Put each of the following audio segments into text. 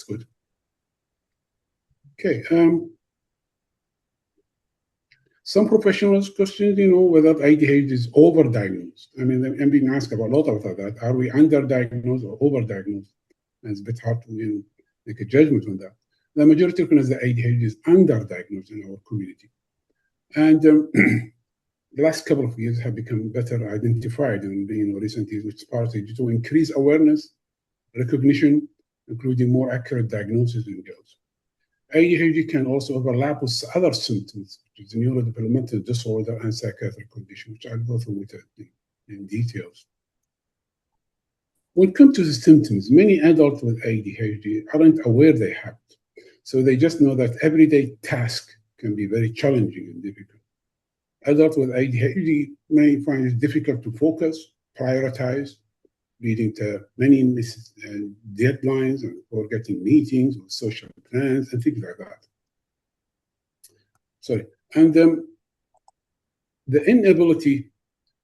good. Okay. Some professionals question, whether ADHD is overdiagnosed. I mean, I'm being asked about a lot of that. Are we underdiagnosed or overdiagnosed? And it's a bit hard to make a judgment on that. The majority recognize that ADHD is underdiagnosed in our community. And the last couple of years have become better identified in recent years, which is partly due to increased awareness, recognition, including more accurate diagnosis in girls. ADHD can also overlap with other symptoms, which is neurodevelopmental disorder and psychiatric condition, which I'll go through with in details. When it comes to the symptoms, many adults with ADHD aren't aware they have it. So they just know that everyday tasks can be very challenging and difficult. Adults with ADHD may find it difficult to focus, prioritize, leading to many deadlines and forgetting meetings or social plans and things like that. And the inability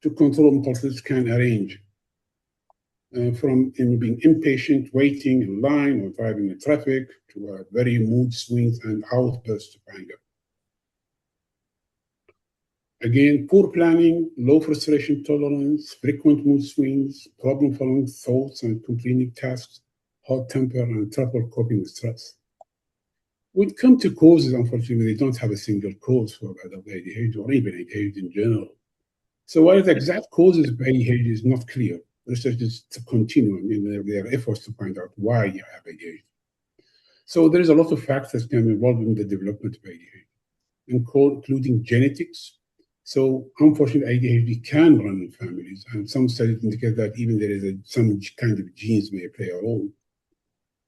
to control impulses can range from being impatient, waiting in line or driving in traffic, to very mood swings and outbursts of anger. Again, poor planning, low frustration tolerance, frequent mood swings, problem-following thoughts and completing tasks, hot temper, and trouble coping with stress. When it comes to causes, unfortunately, they don't have a single cause for adult ADHD or even ADHD in general. So while the exact causes of ADHD is not clear, research is to continue in their efforts to find out why you have ADHD. So there is a lot of factors can be involved in the development of ADHD, including genetics. So unfortunately, ADHD can run in families, and some studies indicate that even there is some kind of genes may play a role.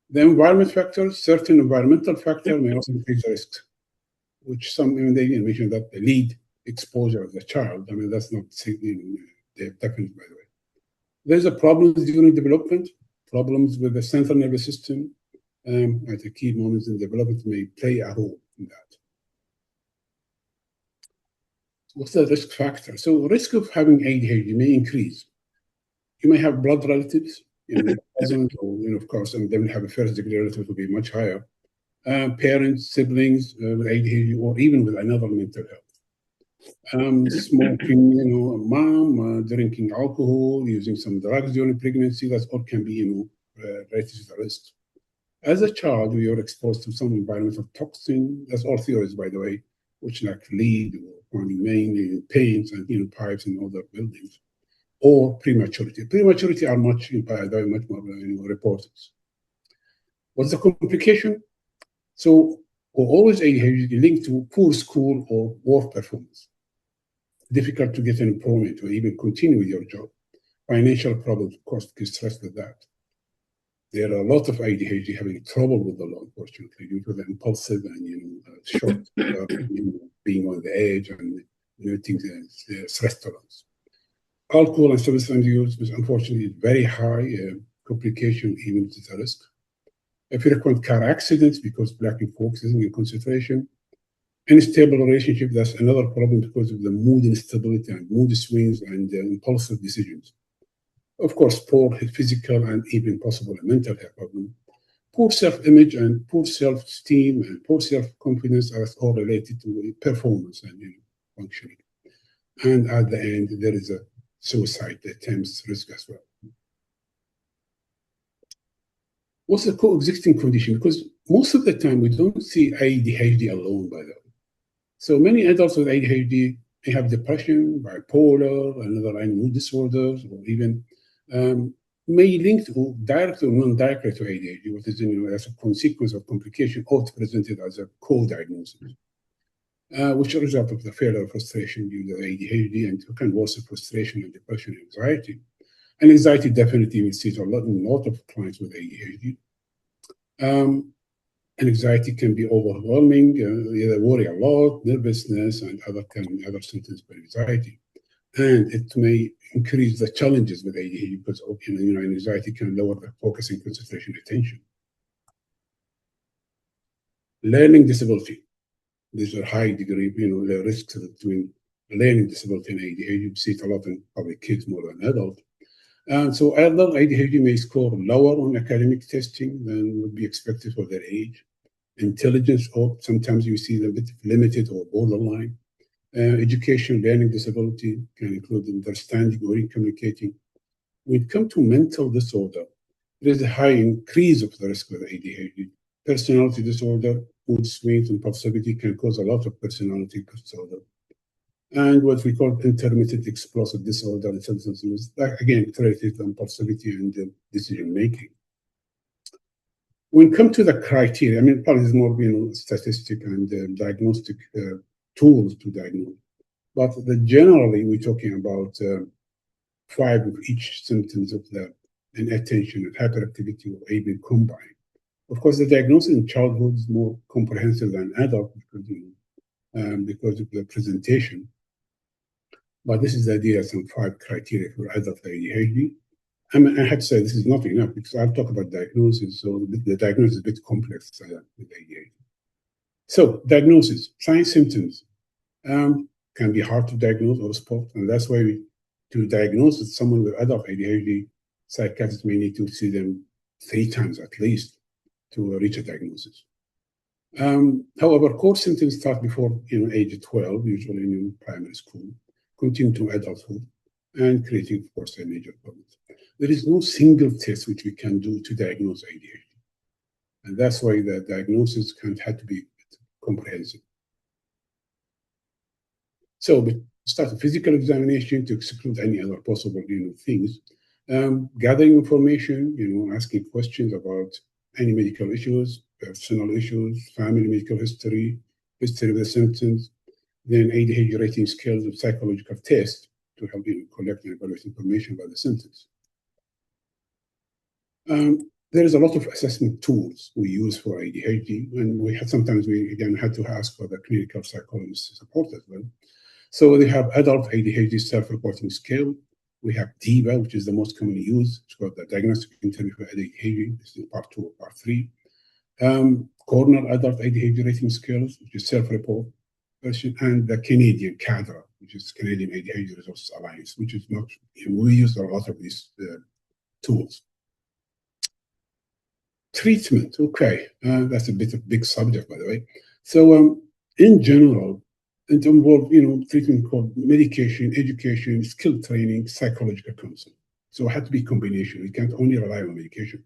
The environment factors, certain environmental factors may also increase the risk, which some they mention that the lead exposure of the child. I mean, that's not definite, by the way. There's a problems during development, problems with the central nervous system at the key moments in development may play a role in that. What's the risk factor? So risk of having ADHD may increase. You may have blood relatives, cousins, or of course, and they will have a first-degree relative will be much higher. Parents, siblings with ADHD, or even with another mental health. Smoking, mom drinking alcohol, using some drugs during pregnancy. That's all can be, related to the risk. As a child, we are exposed to some environmental toxin. That's all theories, by the way, which like lead or mainly paints and pipes in other buildings, or prematurity. Prematurity are much more reported. What's the complication? So always ADHD linked to poor school or work performance, difficult to get an employment or even continue with your job. Financial problems, of course, get stressed with that. There are a lot of ADHD having trouble with the law, unfortunately, due to the impulsive and short being on the edge and things stress tolerance. Alcohol and substance use is unfortunately very high complication, even to the risk. Frequent car accidents because lacking focusing and concentration. Unstable relationship, that's another problem because of the mood instability and mood swings and impulsive decisions. Of course, poor physical and even possible mental health problem. Poor self-image and poor self-esteem and poor self-confidence are all related to performance and functioning. And at the end, there is a suicide attempts risk as well. What's the coexisting condition? Because most of the time we don't see ADHD alone, by the way. So many adults with ADHD may have depression, bipolar, another mood disorders, or even may link to direct or non-directly to ADHD, what is as a consequence of complication, often presented as a co-diagnosis, which is a result of the failure of frustration due to ADHD and can worsen frustration and depression and anxiety. And anxiety definitely we see a lot of clients with ADHD. And anxiety can be overwhelming, they worry a lot, nervousness, and other symptoms of anxiety. And it may increase the challenges with ADHD because anxiety can lower the focus and concentration attention. Learning disability. There's a high degree, the risks between learning disability and ADHD. You see it a lot in probably kids more than adults. And so adult ADHD may score lower on academic testing than would be expected for their age. Intelligence, or sometimes you see them a bit limited or borderline. Education, learning disability can include understanding or communicating. When it comes to mental disorder, there is a high increase of the risk of ADHD. Personality disorder, mood swings, and impulsivity can cause a lot of personality disorder. And what we call intermittent explosive disorder and substance use, again, related to impulsivity and decision making. When it comes to the criteria, I mean, probably is more statistic and diagnostic tools to diagnose. But generally, we're talking about 5 of each symptoms of the inattention and hyperactivity or ABI combined. Of course, the diagnosis in childhood is more comprehensive than adult because of the presentation. But this is the idea of some 5 criteria for adult ADHD. I have to say this is not enough because I'll talk about diagnosis, so the diagnosis is a bit complex with ADHD. So, diagnosis, signs, symptoms can be hard to diagnose or spot, and that's why to diagnose someone with adult ADHD, psychiatrists may need to see them 3 times at least to reach a diagnosis. However, core symptoms start before age 12, usually in primary school, continue to adulthood, and creating, of course, a major problem. There is no single test which we can do to diagnose ADHD. And that's why the diagnosis have to be comprehensive. So we start a physical examination to exclude any other possible things. Gathering information, asking questions about any medical issues, personal issues, family medical history of the symptoms, then ADHD rating scales of psychological tests to help collect and evaluate information about the symptoms. There is a lot of assessment tools we use for ADHD, and sometimes we again had to ask for the clinical psychologist support as well. So they have adult ADHD self-reporting scale. We have DIVA, which is the most commonly used. It's called the Diagnostic Interview for ADHD. This is part 2 or part 3. Cornell Adult ADHD Rating Scales, which is self-report version, and the Canadian CADRA, which is Canadian ADHD Resources Alliance, which is not, we use a lot of these tools. Treatment, okay, that's a big subject, by the way. So in general, it involves, treatment called medication, education, skill training, psychological counseling. So it had to be a combination. We can't only rely on medication.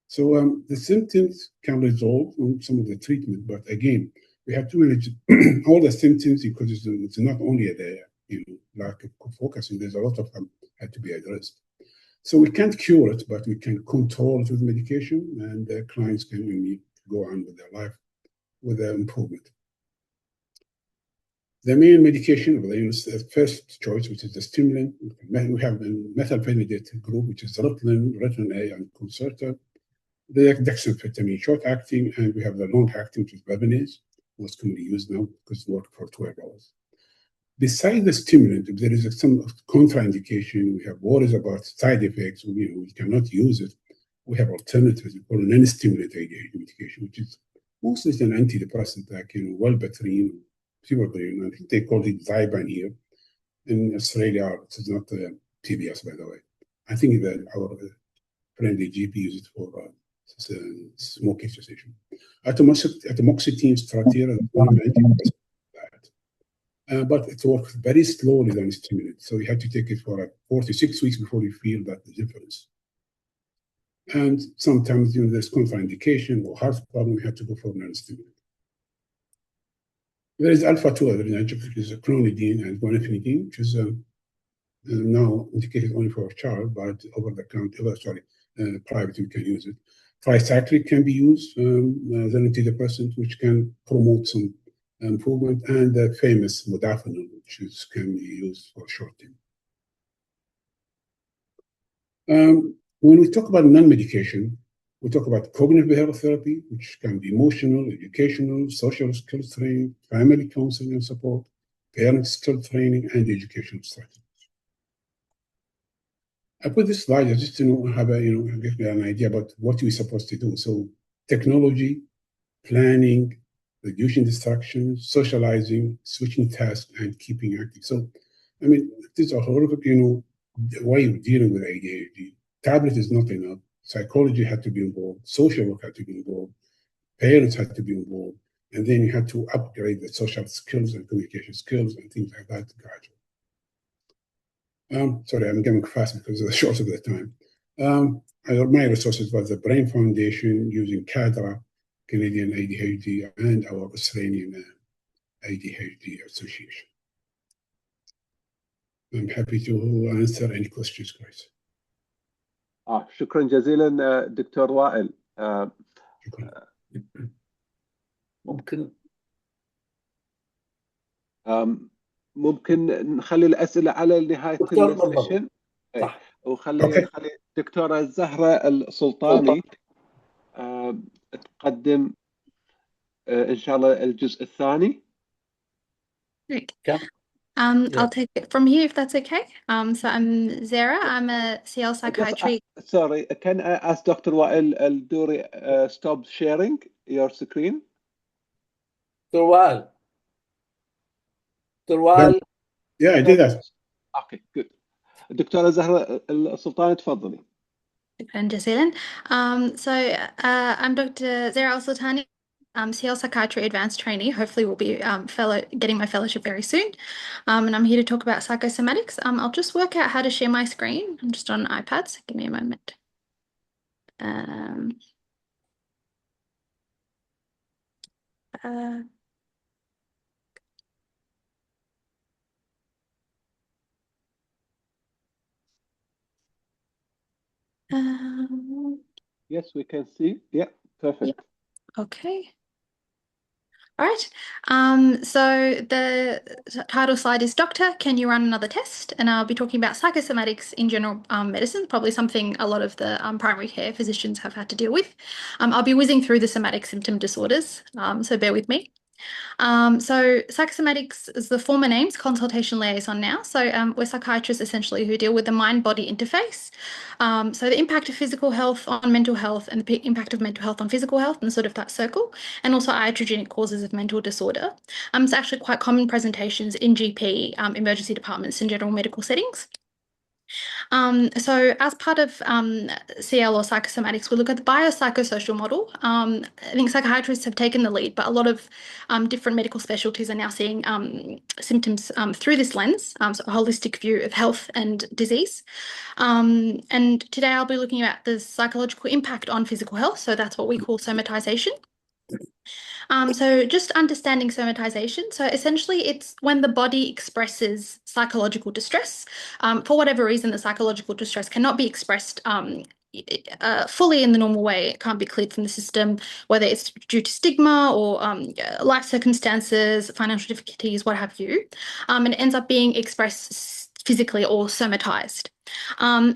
So the symptoms can resolve on some of the treatment, but again, we have to manage all the symptoms because it's not only the lack of focusing. There's a lot of them had to be addressed. So we can't cure it, but we can control it with medication, and the clients can really go on with their life with the improvement. The main medication, the first choice, which is the stimulant, we have the methylphenidate group, which is Ritalin, A, and Concerta. The dexamphetamine short-acting, and we have the long-acting, which is Veronese, most commonly used now because it works for 12 hours. Besides the stimulant, if there is some contraindication, we have worries about side effects, we cannot use it. We have alternatives. We call it non-stimulant ADHD medication, which is mostly an antidepressant like Wellbutrin, Puberbrine. I think they call it Zyban here. In Australia, it is not PBS, by the way. I think that our friendly GP uses it for smoking cessation. Atomoxetine, Strattera, but it works very slowly than stimulant. So you have to take it for 4 to 6 weeks before you feel that the difference. And sometimes there's contraindication or heart problem, we have to go for non-stimulant. There is alpha-2 adrenergic, which is clonidine and guanfacine, which is now indicated only for a child, but private we can use it. Tricyclic can be used as an antidepressant, which can promote some improvement, and the famous Modhafar, which can be used for short term. When we talk about non-medication, we talk about cognitive behavioral therapy, which can be emotional, educational, social skills training, family counseling and support, parent skill training, and educational strategies. I put this slide just to have give you an idea about what we're supposed to do. So technology, planning, reducing distractions, socializing, switching tasks, and keeping active. So, I mean, these are horrible, way of dealing with ADHD. Tablet is not enough. Psychology had to be involved. Social work had to be involved. Parents had to be involved. And then you had to upgrade the social skills and communication skills and things like that gradually. Sorry, I'm going fast because of the short of the time. My resources was the Brain Foundation using CADRA, Canadian ADHD, and our Australian ADHD Association. I'm happy to answer any questions, guys. شكرا جزيلا دكتور وائل. شكرا. ممكن نخلي الأسئلة على نهاية السيشن، وخلي دكتورة زهرة السلطاني تقدم إن شاء الله الجزء الثاني. I'll take it from here if that's okay. So I'm Zehra. I'm a CL psychiatry. Sorry, can I ask Dr. Wael Aldori stop sharing your screen? Dr. Wael. Yeah, I did that. Okay, good. دكتورة زهرة السلطاني تفضلي. شكرا جزيلا. So I'm Dr. Zehra Alsultani. CL Psychiatry Advanced Trainee. Hopefully we'll be getting my fellowship very soon. And I'm here to talk about psychosomatics. I'll just work out how to share my screen. I'm just on an iPad, so give me a moment. Yes, we can see. Yeah, perfect. Yeah. Okay. All right. So the title slide is Doctor, can you run another test? And I'll be talking about psychosomatics in general medicine, probably something a lot of the primary care physicians have had to deal with. I'll be whizzing through the somatic symptom disorders, so bear with me. So psychosomatics is the former name's consultation liaison now. So we're psychiatrists essentially who deal with the mind-body interface. So the impact of physical health on mental health and the impact of mental health on physical health and sort of that circle, and also iatrogenic causes of mental disorder. It's actually quite common presentations in GP, emergency departments and general medical settings. So as part of CL or psychosomatics, we look at the biopsychosocial model. I think psychiatrists have taken the lead, but a lot of different medical specialties are now seeing symptoms through this lens, so a holistic view of health and disease. And today I'll be looking at the psychological impact on physical health, so that's what we call somatization. So just understanding somatization. So essentially it's when the body expresses psychological distress. For whatever reason, the psychological distress cannot be expressed fully in the normal way. It can't be cleared from the system, whether it's due to stigma or life circumstances, financial difficulties, what have you. And it ends up being expressed physically or somatized.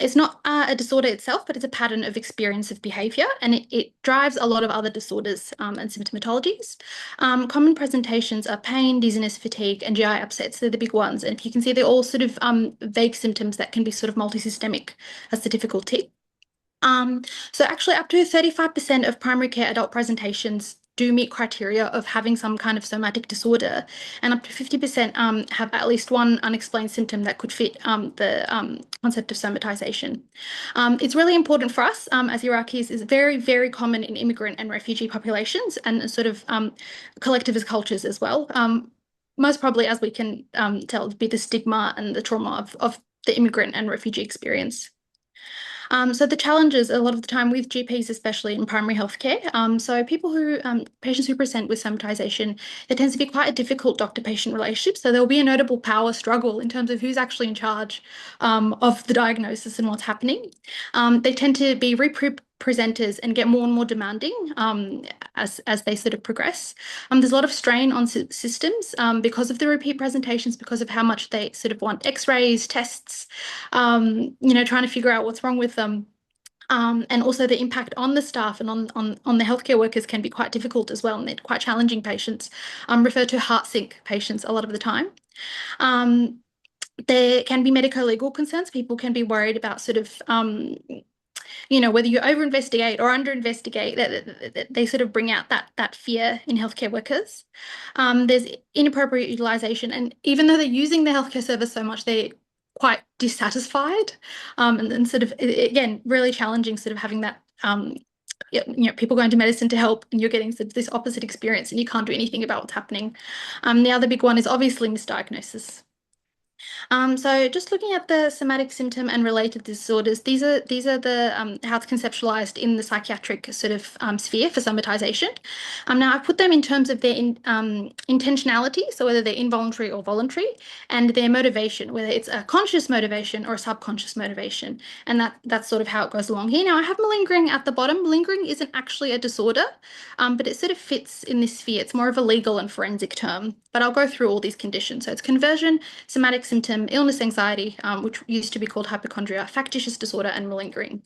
It's not a disorder itself, but it's a pattern of experience of behavior, and it drives a lot of other disorders and symptomatologies. Common presentations are pain, dizziness, fatigue, and GI upsets. They're the big ones. And if you can see, they're all sort of vague symptoms that can be sort of multisystemic. That's the difficulty. So actually up to 35% of primary care adult presentations do meet criteria of having some kind of somatic disorder, and up to 50% have at least one unexplained symptom that could fit the concept of somatization. It's really important for us as Iraqis. Is very, very common in immigrant and refugee populations and sort of collectivist cultures as well. Most probably, as we can tell, be the stigma and the trauma of the immigrant and refugee experience. So the challenges a lot of the time with GPs, especially in primary healthcare, so patients who present with somatization, there tends to be quite a difficult doctor-patient relationship. So there will be a notable power struggle in terms of who's actually in charge of the diagnosis and what's happening. They tend to be presenters and get more and more demanding as they sort of progress. There's a lot of strain on systems because of the repeat presentations, because of how much they sort of want x-rays, tests, trying to figure out what's wrong with them. And also the impact on the staff and on the healthcare workers can be quite difficult as well, and they're quite challenging patients, referred to heart sink patients a lot of the time. There can be medico-legal concerns. People can be worried about sort of whether you over-investigate or under-investigate, they sort of bring out that fear in healthcare workers. There's inappropriate utilisation, and even though they're using the healthcare service so much, they're quite dissatisfied, and sort of, again, really challenging sort of having that, people going to medicine to help and you're getting sort of this opposite experience and you can't do anything about what's happening. The other big one is obviously misdiagnosis. So just looking at the somatic symptom and related disorders, these are the how it's conceptualized in the psychiatric sort of sphere for somatization. Now I've put them in terms of their intentionality, so whether they're involuntary or voluntary, and their motivation, whether it's a conscious motivation or a subconscious motivation, and that's sort of how it goes along here. Now I have malingering at the bottom. Malingering isn't actually a disorder, but it sort of fits in this sphere. It's more of a legal and forensic term, but I'll go through all these conditions. So it's conversion, somatic symptom, illness, anxiety, which used to be called hypochondria, factitious disorder, and malingering.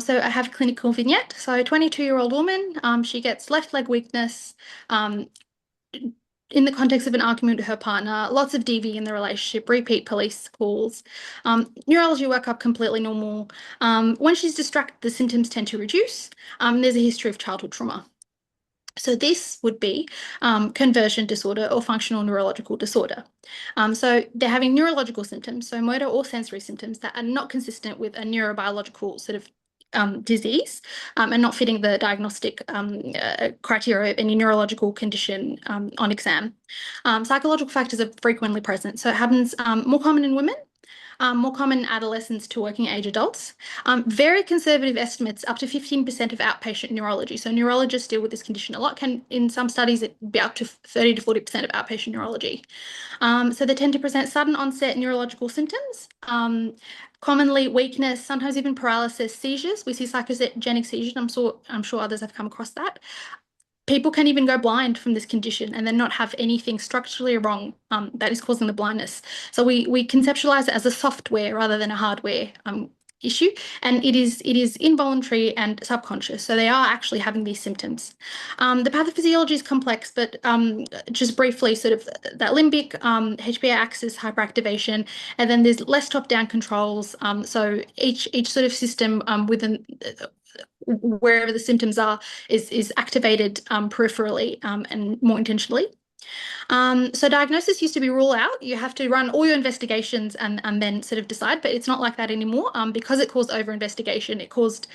So I have a clinical vignette. So a 22-year-old woman, she gets left leg weakness in the context of an argument with her partner, lots of DV in the relationship, repeat police calls, neurology workup completely normal. When she's distracted, the symptoms tend to reduce. There's a history of childhood trauma. So this would be conversion disorder or functional neurological disorder. So they're having neurological symptoms, so motor or sensory symptoms that are not consistent with a neurobiological sort of disease and not fitting the diagnostic criteria of any neurological condition on exam. Psychological factors are frequently present, so it happens more common in women, more common in adolescents to working age adults. Very conservative estimates, up to 15% of outpatient neurology. So neurologists deal with this condition a lot. In some studies, it be up to 30 to 40% of outpatient neurology. So they tend to present sudden onset neurological symptoms, commonly weakness, sometimes even paralysis, seizures. We see psychogenic seizures. I'm sure others have come across that. People can even go blind from this condition and then not have anything structurally wrong that is causing the blindness. So we conceptualize it as a software rather than a hardware issue, and it is involuntary and subconscious. So they are actually having these symptoms. The pathophysiology is complex, but just briefly, sort of that limbic, HPA axis hyperactivation, and then there's less top-down controls. So each sort of system within wherever the symptoms are is activated peripherally and more intentionally. So diagnosis used to be rule out. You have to run all your investigations and then sort of decide, but it's not like that anymore. Because it caused over-investigation, it caused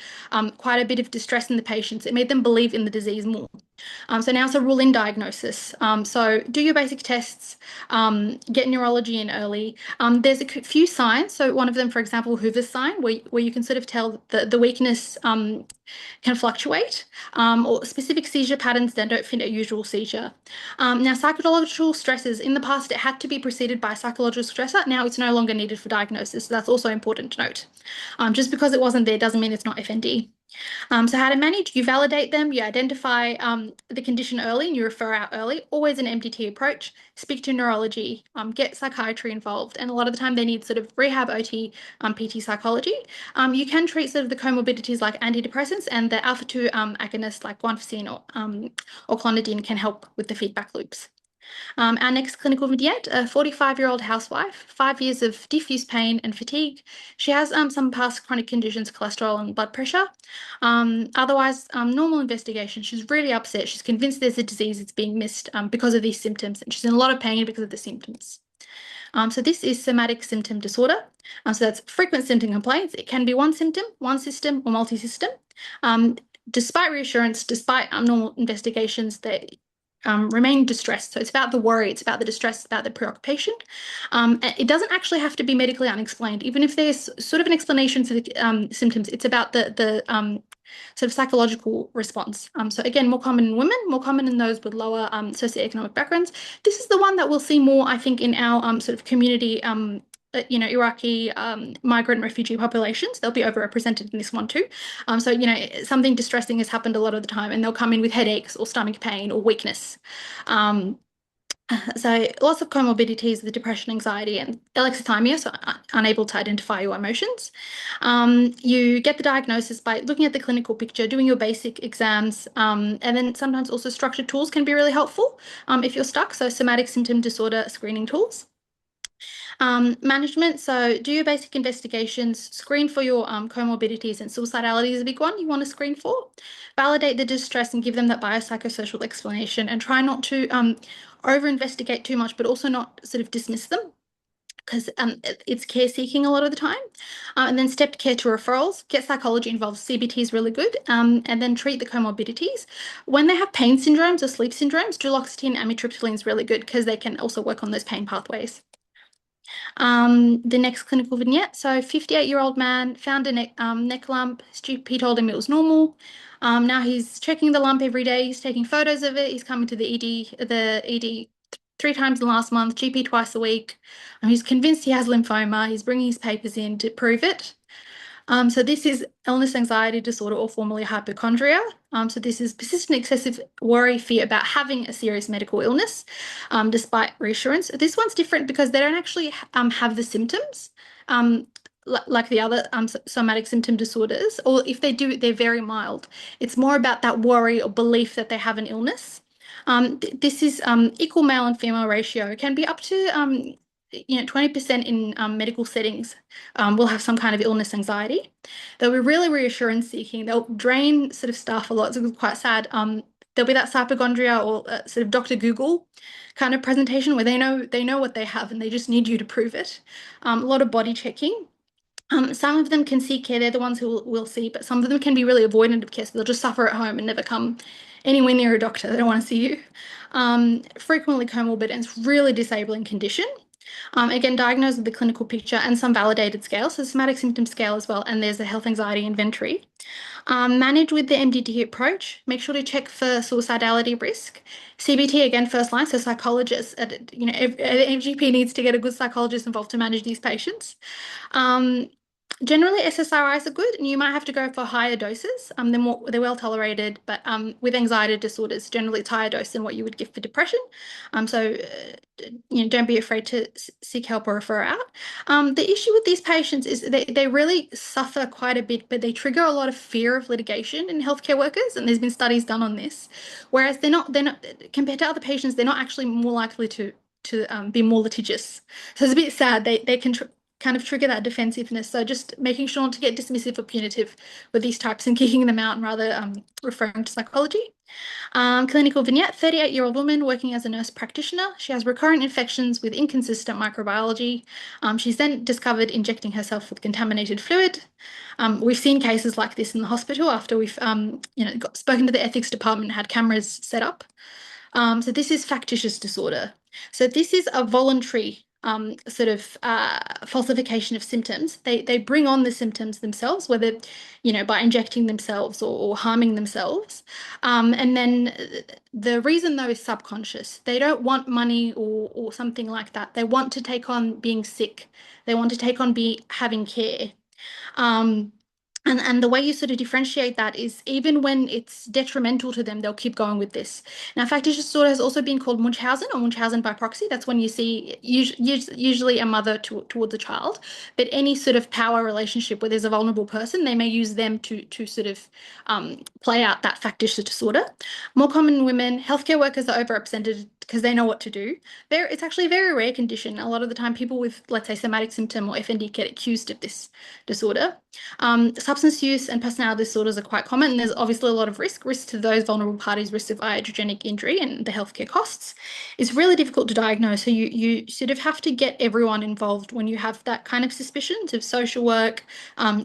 quite a bit of distress in the patients. It made them believe in the disease more. So now it's a rule-in diagnosis. So do your basic tests, get neurology in early. There's a few signs. So one of them, for example, Hoover's sign, where you can sort of tell the weakness can fluctuate, or specific seizure patterns that don't fit a usual seizure. Now, psychological stresses, in the past, it had to be preceded by a psychological stressor. Now it's no longer needed for diagnosis. So that's also important to note. Just because it wasn't there doesn't mean it's not FND. So how to manage, you validate them, you identify the condition early and you refer out early, always an MDT approach, speak to neurology, get psychiatry involved. And a lot of the time they need sort of rehab, OT, PT psychology. You can treat sort of the comorbidities like antidepressants, and the alpha-2 agonists like guanfacine or clonidine can help with the feedback loops. Our next clinical vignette, a 45-year-old housewife, 5 years of diffuse pain and fatigue. She has some past chronic conditions, cholesterol and blood pressure. Otherwise, normal investigation. She's really upset. She's convinced there's a disease that's being missed because of these symptoms, and she's in a lot of pain because of the symptoms. So this is somatic symptom disorder. So that's frequent symptom complaints. It can be one symptom, one system, or multi-system. Despite reassurance, despite normal investigations, they remain distressed. So it's about the worry, it's about the distress, it's about the preoccupation. It doesn't actually have to be medically unexplained. Even if there's sort of an explanation for the symptoms, it's about the sort of psychological response. So again, more common in women, more common in those with lower socioeconomic backgrounds. This is the one that we'll see more, I think, in our sort of community, Iraqi migrant refugee populations. They'll be overrepresented in this one too. So, something distressing has happened a lot of the time, and they'll come in with headaches or stomach pain or weakness. So lots of comorbidities, the depression, anxiety, and alexithymia, so unable to identify your emotions. You get the diagnosis by looking at the clinical picture, doing your basic exams, and then sometimes also structured tools can be really helpful if you're stuck. So somatic symptom disorder screening tools. Management, so do your basic investigations, screen for your comorbidities, and suicidality is a big one you want to screen for. Validate the distress and give them that biopsychosocial explanation, and try not to over-investigate too much, but also not sort of dismiss them. because it's care seeking a lot of the time. And then step care to referrals, get psychology involved. CBT is really good. And then treat the comorbidities. When they have pain syndromes or sleep syndromes, duloxetine and amitriptyline is really good because they can also work on those pain pathways. The next clinical vignette. So 58-year-old man found a neck lump. His GP told him it was normal. Now he's checking the lump every day. He's taking photos of it. He's coming to the ED 3 times in the last month, GP twice a week. He's convinced he has lymphoma. He's bringing his papers in to prove it. So this is illness anxiety disorder, or formerly hypochondria. So this is persistent excessive worry, fear about having a serious medical illness, despite reassurance. This one's different because they don't actually have the symptoms, like the other somatic symptom disorders, or if they do, they're very mild. It's more about that worry or belief that they have an illness. This is equal male and female ratio. It can be up to 20% in medical settings will have some kind of illness anxiety. They'll be really reassurance seeking. They'll drain sort of staff a lot. So it's quite sad. There'll be that hypochondria or sort of Dr. Google kind of presentation where they know what they have and they just need you to prove it. A lot of body checking. Some of them can seek care. They're the ones who will see, but some of them can be really avoidant of care. So they'll just suffer at home and never come anywhere near a doctor. They don't want to see you. Frequently comorbid, and it's really disabling condition. Again, diagnosed with the clinical picture and some validated scales, so somatic symptom scale as well, and there's a health anxiety inventory. Manage with the MDT approach. Make sure to check for suicidality risk. CBT, again, first line, so psychologists, every GP needs to get a good psychologist involved to manage these patients. Generally, SSRIs are good, and you might have to go for higher doses. They're well tolerated, but with anxiety disorders, generally it's higher dose than what you would give for depression. So don't be afraid to seek help or refer out. The issue with these patients is they really suffer quite a bit, but they trigger a lot of fear of litigation in healthcare workers, and there's been studies done on this. Whereas they're not compared to other patients, they're not actually more likely to be more litigious. So it's a bit sad. They can kind of trigger that defensiveness. So just making sure not to get dismissive or punitive with these types and kicking them out and rather referring to psychology. Clinical vignette, 38-year-old woman working as a nurse practitioner. She has recurrent infections with inconsistent microbiology. She's then discovered injecting herself with contaminated fluid. We've seen cases like this in the hospital after we've spoken to the ethics department, had cameras set up. So this is factitious disorder. So this is a voluntary falsification of symptoms. They bring on the symptoms themselves, whether by injecting themselves or harming themselves. And then the reason though is subconscious. They don't want money or something like that. They want to take on being sick. They want to take on having care. And the way you sort of differentiate that is even when it's detrimental to them, they'll keep going with this. Now, factitious disorder has also been called Munchausen or Munchausen by proxy. That's when you see usually a mother towards a child, but any sort of power relationship where there's a vulnerable person, they may use them to sort of play out that factitious disorder. More common in women. Healthcare workers are overrepresented because they know what to do. It's actually a very rare condition. A lot of the time people with, let's say, somatic symptom or FND get accused of this disorder. Substance use and personality disorders are quite common, and there's obviously a lot of risk to those vulnerable parties, risk of iatrogenic injury and the healthcare costs. It's really difficult to diagnose, so you sort of have to get everyone involved when you have that kind of suspicions of social work,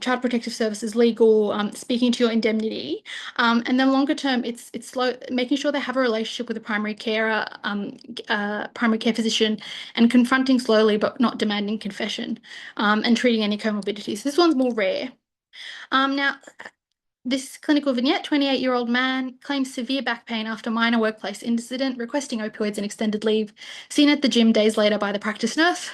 child protective services, legal, speaking to your indemnity, and then longer term, it's slow, making sure they have a relationship with a primary carer, primary care physician, and confronting slowly but not demanding confession, and treating any comorbidities. This one's more rare. Now, this clinical vignette, 28-year-old man claims severe back pain after minor workplace incident, requesting opioids and extended leave, seen at the gym days later by the practice nurse.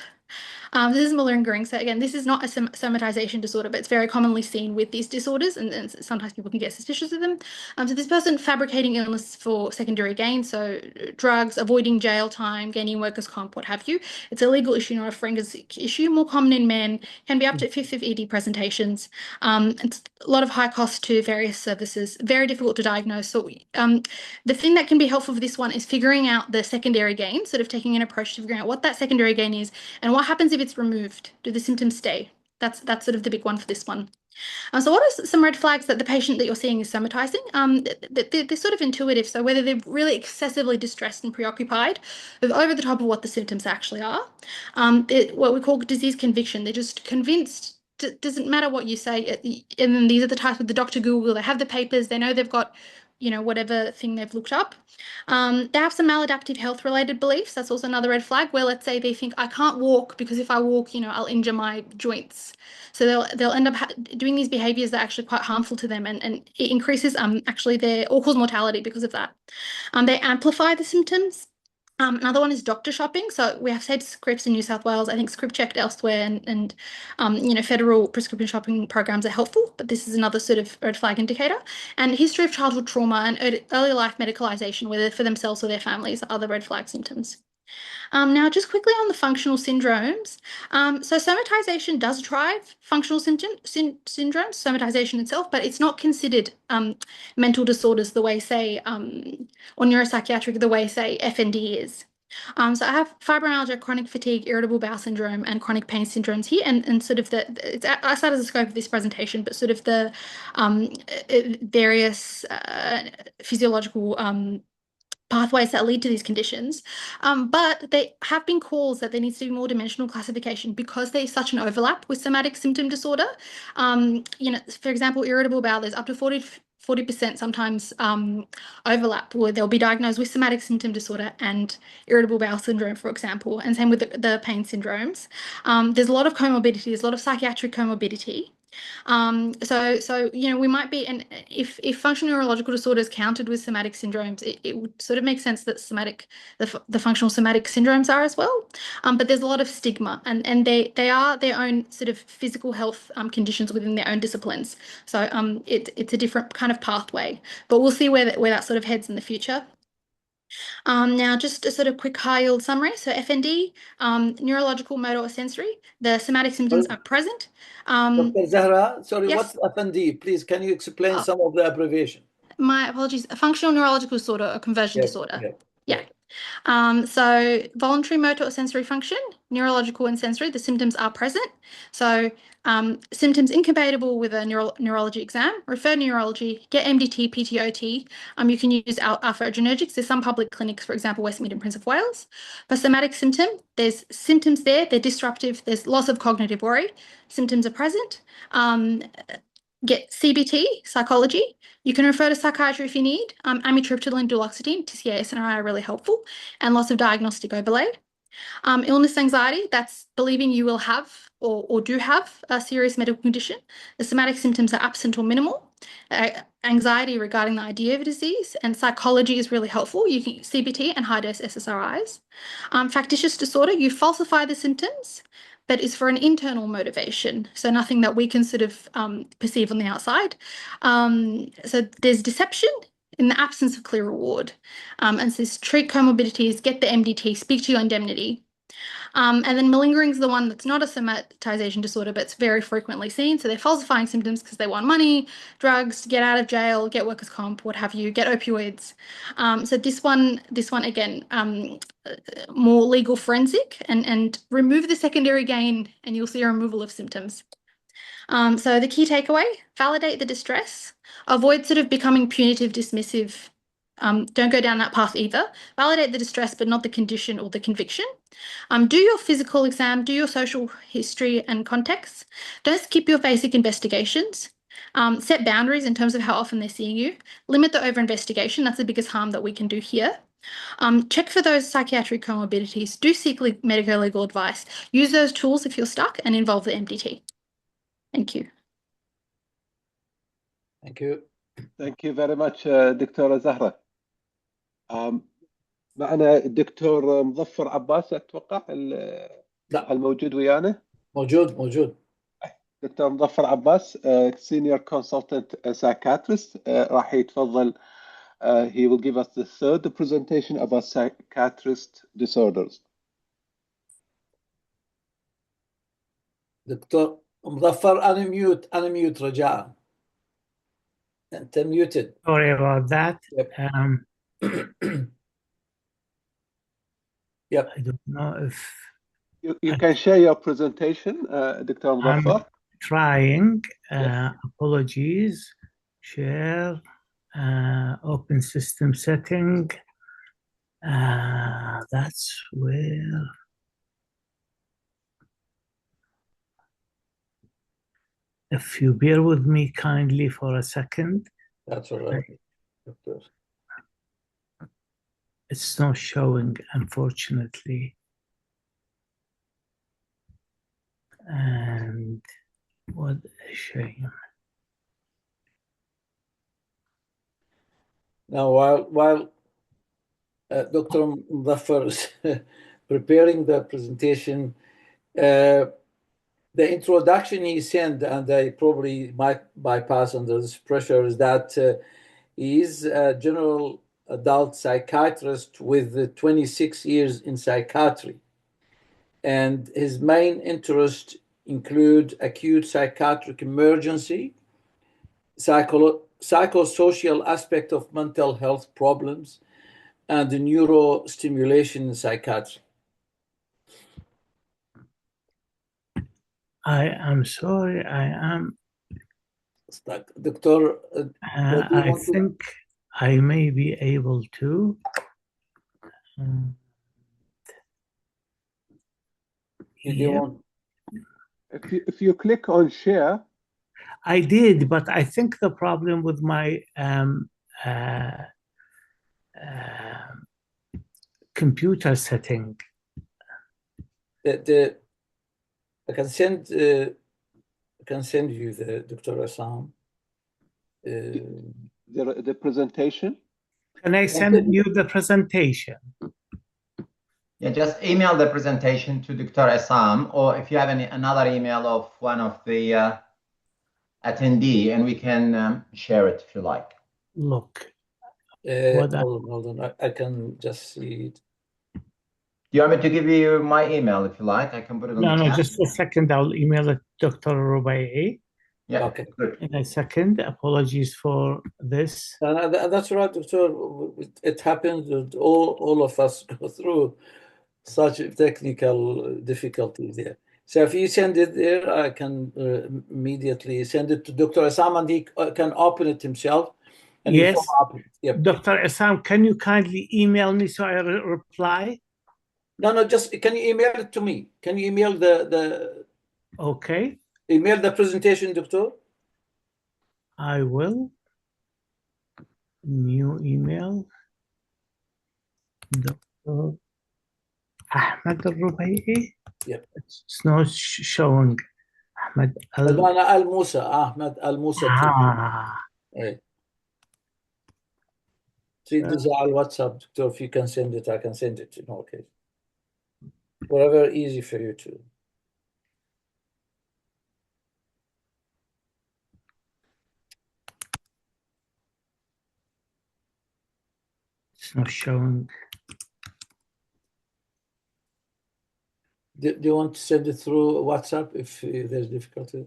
This is malingering. So again, this is not a somatization disorder, but it's very commonly seen with these disorders, and sometimes people can get suspicious of them. So this person fabricating illness for secondary gain, so drugs, avoiding jail time, gaining workers' comp, what have you. It's a legal issue, not a forensic issue. More common in men, can be up to 5th of ED presentations. It's a lot of high cost to various services, very difficult to diagnose. So the thing that can be helpful for this one is figuring out the secondary gain, sort of taking an approach to figuring out what that secondary gain is and what happens if it's removed. Do the symptoms stay? That's sort of the big one for this one. So what are some red flags that the patient that you're seeing is somatizing? They're sort of intuitive. So whether they're really excessively distressed and preoccupied, over the top of what the symptoms actually are, what we call disease conviction. They're just convinced. Doesn't matter what you say, and then these are the types with the Dr. Google. They have the papers. They know they've got, whatever thing they've looked up. They have some maladaptive health-related beliefs. That's also another red flag, where let's say they think, I can't walk because if I walk, I'll injure my joints. So they'll end up doing these behaviors that are actually quite harmful to them, and it increases actually their all-cause mortality because of that. They amplify the symptoms. Another one is doctor shopping. So we have said scripts in New South Wales. I think script checked elsewhere, and federal prescription shopping programs are helpful, but this is another sort of red flag indicator. And history of childhood trauma and early life medicalisation, whether for themselves or their families, are other red flag symptoms. Now, just quickly on the functional syndromes. So somatization does drive functional syndromes, somatization itself, but it's not considered mental disorders the way, say, or neuropsychiatric the way, say, FND is. So I have fibromyalgia, chronic fatigue, irritable bowel syndrome, and chronic pain syndromes here, and sort of it's outside of the scope of this presentation, but sort of the various physiological pathways that lead to these conditions, but they have been calls that there needs to be more dimensional classification because there's such an overlap with somatic symptom disorder. For example, irritable bowel, there's up to 40% sometimes overlap where they'll be diagnosed with somatic symptom disorder and irritable bowel syndrome, for example, and same with the pain syndromes. There's a lot of comorbidity, there's a lot of psychiatric comorbidity. So we might be, and if functional neurological disorders counted with somatic syndromes, it would sort of make sense that the functional somatic syndromes are as well. But there's a lot of stigma, and they are their own sort of physical health conditions within their own disciplines. So it's a different kind of pathway, but we'll see where that sort of heads in the future. Now, just a sort of quick high-yield summary. So FND, neurological, motor, or sensory. The somatic symptoms are present. Dr. Zehra, sorry, yes. what's FND? Please, can you explain some of the abbreviation? My apologies. A functional neurological disorder or conversion disorder. Yeah. So voluntary motor or sensory function, neurological and sensory, the symptoms are present. So symptoms incompatible with a neurology exam, refer to neurology, get MDT, PTOT. You can use alpha-adrenergics. There's some public clinics, for example, Westmead and Prince of Wales. For somatic symptom, there's symptoms there, they're disruptive, there's loss of cognitive worry, symptoms are present. Get CBT, psychology. You can refer to psychiatry if you need. Amitriptyline, duloxetine, TCA, SNRI are really helpful, and lots of diagnostic overlay. Illness anxiety, that's believing you will have or do have a serious medical condition. The somatic symptoms are absent or minimal. Anxiety regarding the idea of a disease, and psychology is really helpful. You can use CBT and high-dose SSRIs. Factitious disorder, you falsify the symptoms, but it's for an internal motivation, so nothing that we can sort of perceive on the outside. So there's deception in the absence of clear reward. And says treat comorbidities, get the MDT, speak to your indemnity. And then malingering is the one that's not a somatization disorder, but it's very frequently seen. So they're falsifying symptoms because they want money, drugs, get out of jail, get workers' comp, what have you, get opioids. So this one again, more legal forensic, and remove the secondary gain and you'll see a removal of symptoms. So the key takeaway, validate the distress, avoid sort of becoming punitive, dismissive. Don't go down that path either. Validate the distress, but not the condition or the conviction. Do your physical exam, do your social history and context. Don't skip your basic investigations. Set boundaries in terms of how often they're seeing you. Limit the over-investigation. That's the biggest harm that we can do here. Check for those psychiatric comorbidities. Do seek medico-legal advice. Use those tools if you're stuck and involve the MDT. Thank you. Thank you. Thank you very much, دكتورة زهرة. معنا الدكتور مظفر عباس أتوقع الموجود ويانا. موجود. دكتور مظفر عباس, Senior Consultant Psychiatrist, راح يتفضل. He will give us the third presentation about Psychiatric Disorders. دكتور مظفر, unmute رجاء. أنت muted. Sorry about that. Yep. Yep. I don't know if you can share your presentation, Dr. Modhafar. trying. Apologies. Share. Open system setting. That's where. If you bear with me kindly for a second. That's all right. It's not showing, unfortunately. And what a shame. Now, while Dr. Modhafar is preparing the presentation, the introduction he sent, and I probably might bypass under this pressure, is that he is a general adult psychiatrist with 26 years in psychiatry. And his main interests include acute psychiatric emergency, psychosocial aspect of mental health problems, and the neurostimulation in psychiatry. I am sorry, I am. Doctor, I think I may be able to. If you click on share. I did, but I think the problem with my computer setting. I can send you the Dr. Assam. The presentation. Can I send you the presentation? Yeah, just email the presentation to Dr. Assam, or if you have another email of one of the attendee, and we can share it if you like. Look. Hold on. I can just see it. Do you want me to give you my email if you like? I can put it on the chat. No, just a second. I'll email it to Dr. Rubai. Yeah, okay, good. In a second. Apologies for this. That's right, Doctor. It happens that all of us go through such technical difficulties there. So if you send it there, I can immediately send it to Dr. Assam, and he can open it himself. And yes. Yep. Dr. Assam, can you kindly email me so I reply? No, just can you email it to me? Can you email the Okay. Email the presentation, Doctor? I will. New email. Dr. Ahmed al-Rubai. Yep. It's not showing. Ahmed al-Musa. Ahmed al-Musa. See, this is on WhatsApp, Doctor. If you can send it, I can send it. Okay. Whatever easy for you to. It's not showing. Do you want to send it through WhatsApp if there's difficulty?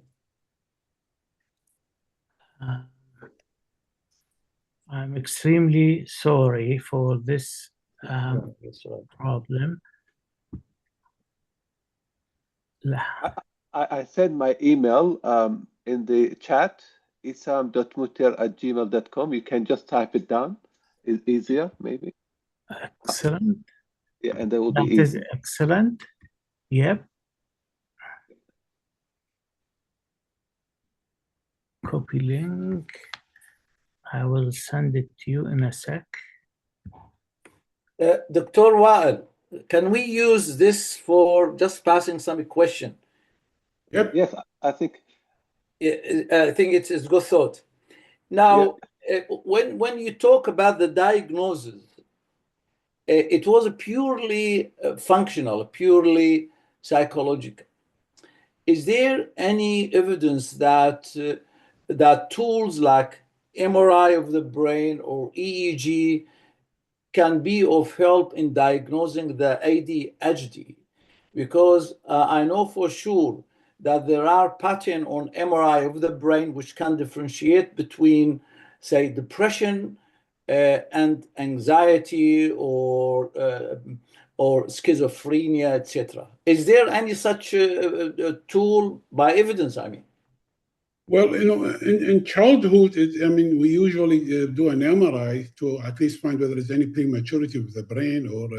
I'm extremely sorry for this problem. I sent my email in the chat, isam.mutir@gmail.com. You can just type it down. It's easier, maybe. Excellent. Yeah, and that will be easy. That is excellent. Yep. Copy link. I will send it to you in a sec. Dr. Wael, can we use this for just passing some question? Yep. Yes, I think it's a good thought. Now, when you talk about the diagnosis, it was purely functional, purely psychological. Is there any evidence that that tools like MRI of the brain or EEG can be of help in diagnosing the ADHD? Because I know for sure that there are patterns on MRI of the brain which can differentiate between, say, depression and anxiety or schizophrenia, etc. Is there any such tool by evidence, I mean? Well, in childhood, we usually do an MRI to at least find whether there's any prematurity of the brain or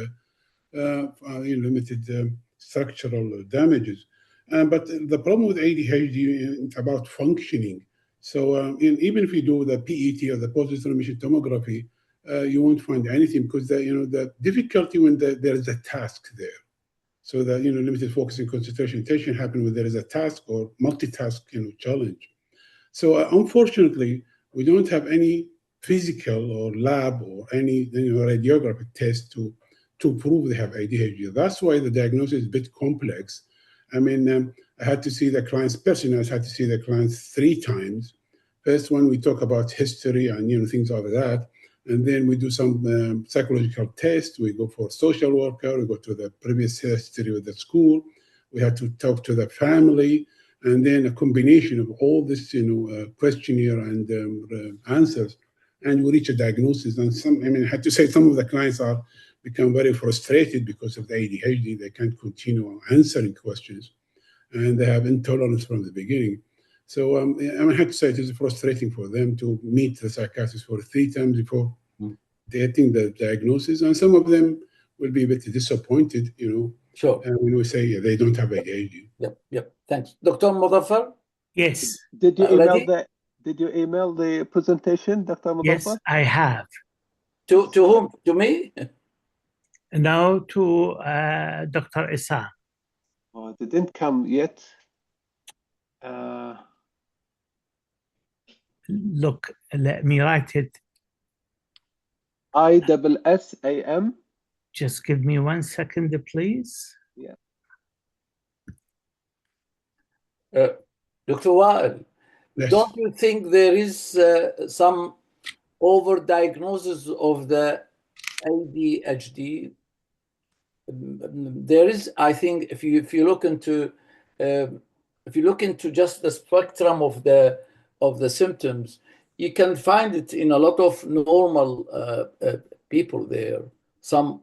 limited structural damages. But the problem with ADHD is about functioning. So even if you do the PET or the positron emission tomography, you won't find anything because the difficulty when there is a task there. So the limited focus and concentration attention happen when there is a task or multitask challenge. So unfortunately, we don't have any physical or lab or any radiographic test to prove they have ADHD. That's why the diagnosis is a bit complex. I had to see the clients personally. I had to see the clients 3 times. First one, we talk about history and things like that. And then we do some psychological tests. We go for social worker. We go to the previous history with the school. We had to talk to the family. And then a combination of all this, questionnaire and answers, and we reach a diagnosis. And I had to say some of the clients become very frustrated because of the ADHD. They can't continue answering questions, and they have intolerance from the beginning. So I had to say it is frustrating for them to meet the psychiatrist for 3 times before getting the diagnosis, and some of them will be a bit disappointed, Sure. when we say they don't have ADHD. Yep. Thanks, Dr. Modhafar. Yes. Did you email the presentation, Dr. Modhafar? Yes, I have. To whom? To me? Now to Dr. Issa. Oh, it didn't come yet. Look, let me write it. ISSAM. Just give me 1 second, please. Yeah. Dr. Wael, Yes. don't you think there is some overdiagnosis of the ADHD? There is, I think, if you look into just the spectrum of the symptoms, you can find it in a lot of normal people there. Some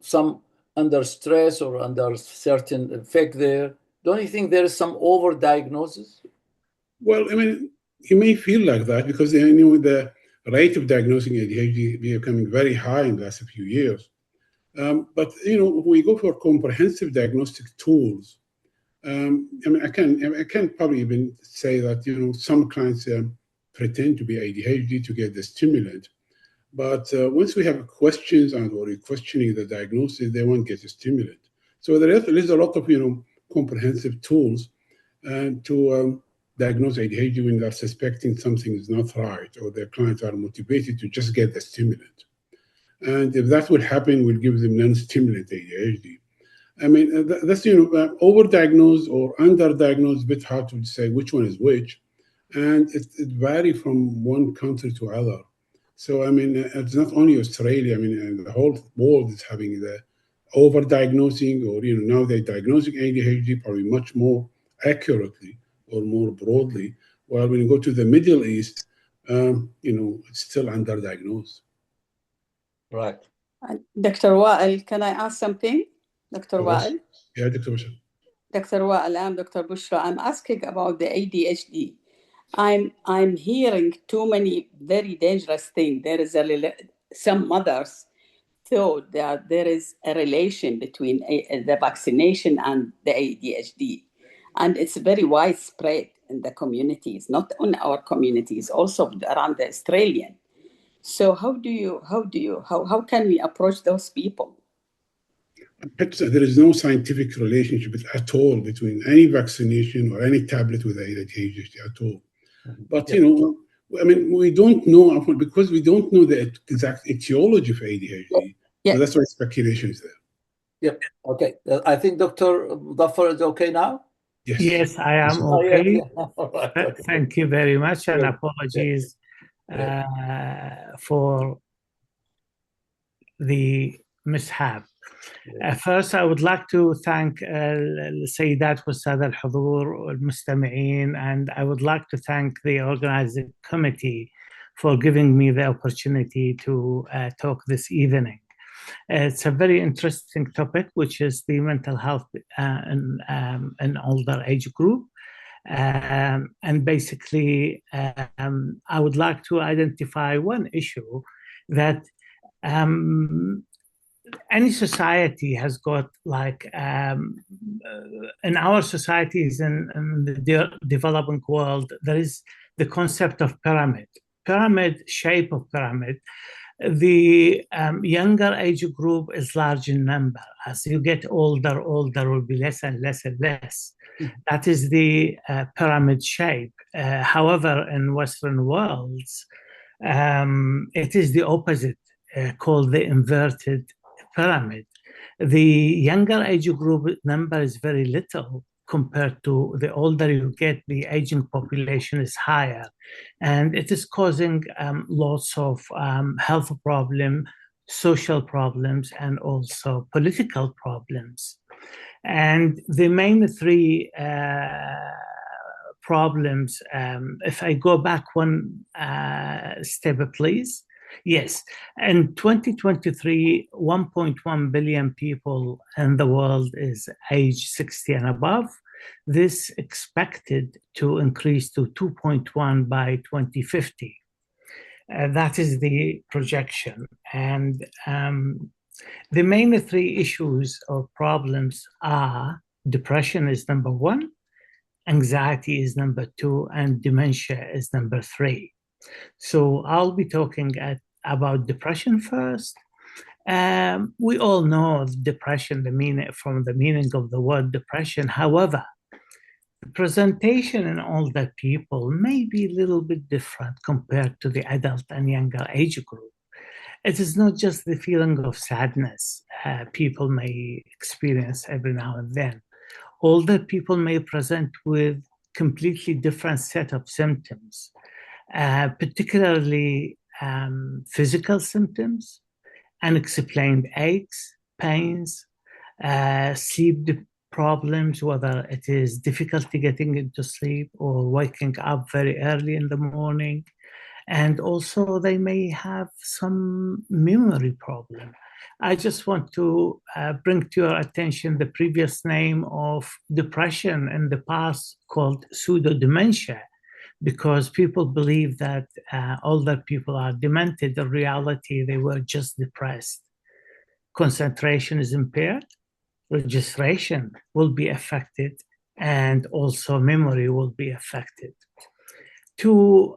under stress or under certain effect there. Don't you think there is some overdiagnosis? Well, you may feel like that because the rate of diagnosing ADHD becoming very high in the last few years. But we go for comprehensive diagnostic tools. I can probably even say that some clients pretend to be ADHD to get the stimulant, but once we have questions and or questioning the diagnosis, they won't get a stimulant. So there is a lot of comprehensive tools to diagnose ADHD when they're suspecting something is not right or their clients are motivated to just get the stimulant. And if that would happen, we'll give them non-stimulant ADHD. That's overdiagnosed or underdiagnosed, a bit hard to say which one is which, and it varies from one country to other. So it's not only Australia. The whole world is having the overdiagnosing, or now they're diagnosing ADHD probably much more accurately or more broadly. While when you go to the Middle East, it's still underdiagnosed. Right. Dr. Wael, can I ask something? Dr. Wael? Yeah, Dr. Bushra. Dr. Wael, I'm Dr. Bushra. I'm asking about the ADHD. I'm hearing too many very dangerous things. There is some mothers thought that there is a relation between the vaccination and the ADHD, and it's very widespread in the communities, not on our communities, also around the Australian. So how can we approach those people? There is no scientific relationship at all between any vaccination or any tablet with ADHD at all. But we don't know, because we don't know the exact etiology of ADHD. Yeah. So that's why speculation is there. Yep. Okay. I think Dr. Modhafar is okay now. Yes, I am okay. Right. Thank you very much, and apologies for the mishap. First, I would like to thank السيدات والسادة الحضور والمستمعين, and I would like to thank the organizing committee for giving me the opportunity to talk this evening. It's a very interesting topic, which is the mental health in older age group. And basically, I would like to identify one issue that any society has got, like, in our societies in the developing world, there is the concept of pyramid shape of pyramid. The younger age group is large in number. As you get older will be less and less and less. That is the pyramid shape. However, in Western worlds, it is the opposite, called the inverted pyramid. The younger age group number is very little compared to the older you get, the aging population is higher. And it is causing lots of health problems, social problems, and also political problems. And the main three problems, if I go back one step, please. Yes, in 2023, 1.1 billion people in the world is age 60 and above. This expected to increase to 2.1 by 2050. That is the projection. And the main three issues or problems are depression is number one, anxiety is number two, and dementia is number three. So I'll be talking about depression first. We all know depression, from the meaning of the word depression. However, the presentation in older people may be a little bit different compared to the adult and younger age group. It is not just the feeling of sadness people may experience every now and then. Older people may present with completely different set of symptoms, particularly physical symptoms, unexplained aches, pains, sleep problems, whether it is difficulty getting into sleep or waking up very early in the morning. And also they may have some memory problem. I just want to bring to your attention the previous name of depression in the past called pseudo-dementia, because people believe that older people are demented. In reality, they were just depressed. Concentration is impaired, registration will be affected, and also memory will be affected. To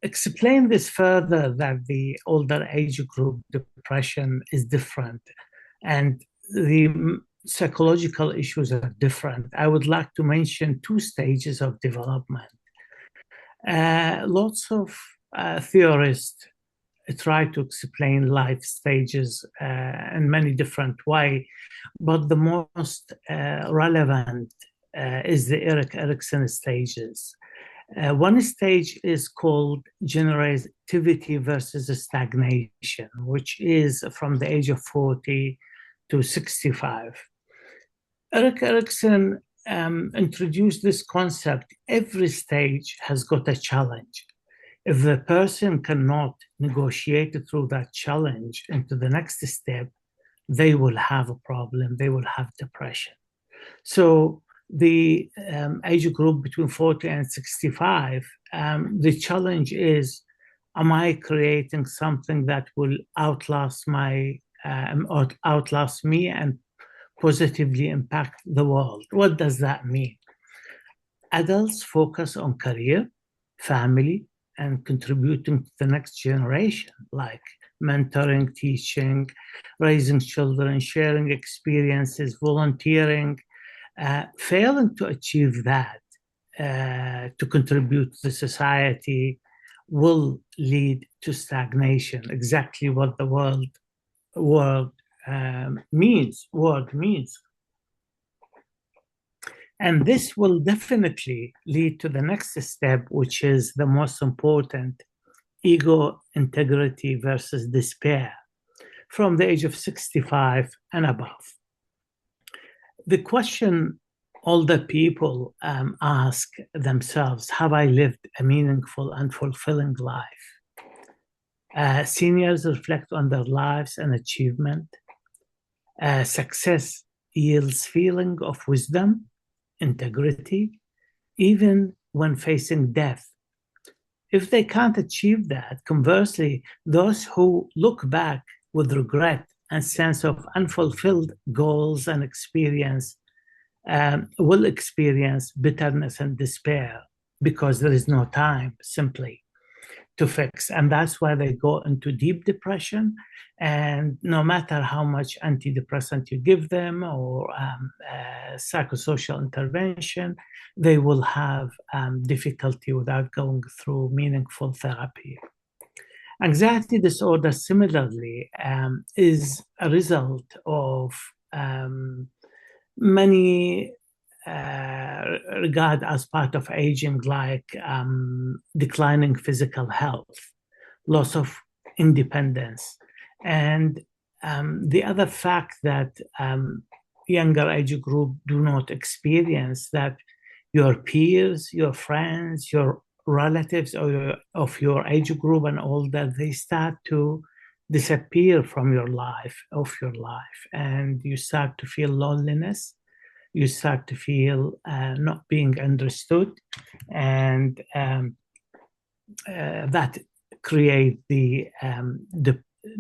explain this further, that the older age group depression is different and the psychological issues are different, I would like to mention two stages of development. Lots of theorists try to explain life stages in many different ways, but the most relevant is the Erikson stages. One stage is called generativity versus stagnation, which is from the age of 40 to 65. Erikson introduced this concept. Every stage has got a challenge. If the person cannot negotiate through that challenge into the next step, they will have a problem, they will have depression. So the age group between 40 and 65, the challenge is, am I creating something that will outlast me and positively impact the world? What does that mean? Adults focus on career, family, and contributing to the next generation, like mentoring, teaching, raising children, sharing experiences, volunteering. Failing to achieve that, to contribute to the society, will lead to stagnation, exactly what the word means. And this will definitely lead to the next step, which is the most important, ego integrity versus despair, from the age of 65 and above. The question older people ask themselves, have I lived a meaningful and fulfilling life? Seniors reflect on their lives and achievement. Success yields feeling of wisdom, integrity, even when facing death. If they can't achieve that, conversely, those who look back with regret and sense of unfulfilled goals and experience will experience bitterness and despair because there is no time simply to fix. And that's why they go into deep depression. And no matter how much antidepressant you give them or psychosocial intervention, they will have difficulty without going through meaningful therapy. Anxiety disorder, similarly, is a result of many regard as part of aging, like declining physical health, loss of independence, and the other fact that younger age group do not experience, that your peers, your friends, your relatives of your age group and all that, they start to disappear from your life, and you start to feel loneliness. You start to feel not being understood, and that create the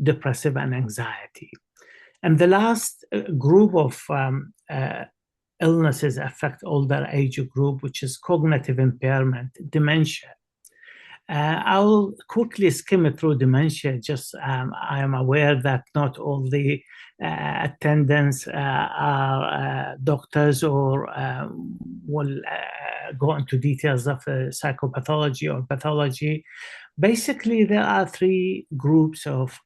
depressive and anxiety. And the last group of illnesses affect older age group, which is cognitive impairment, dementia. I'll quickly skim through dementia. Just I am aware that not all the attendants are doctors or will go into details of psychopathology or pathology. Basically, there are three groups of